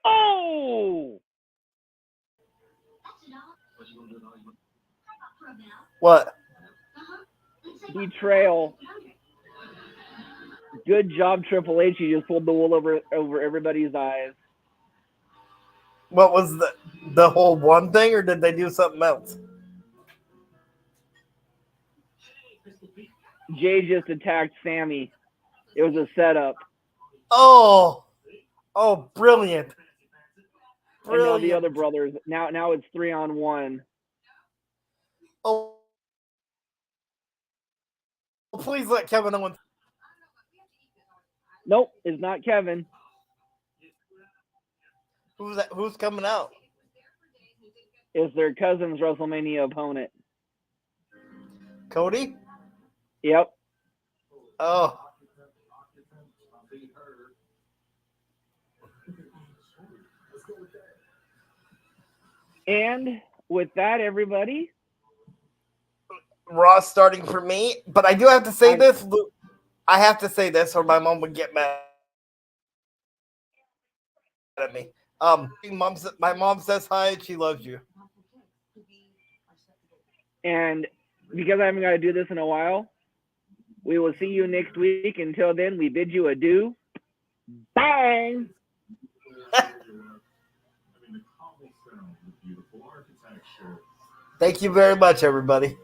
Oh! What? Betrayal. Good job, Triple H. You just pulled the wool over everybody's eyes. What was the whole one thing, or did they do something else? Jay just attacked Sammy. It was a setup. Oh, brilliant! And now the other brothers. Now it's 3-on-1. Oh, please let Kevin Owens. Nope, it's not Kevin. Who's that? Who's coming out? It's their cousin's WrestleMania opponent. Cody? Yep. Oh. And with that, everybody. Raw starting for me, but I do have to say this. I have to say this, or my mom would get mad at me. My mom says hi, and she loves you. And because I haven't got to do this in a while, we will see you next week. Until then, we bid you adieu. Bang! Thank you very much, everybody.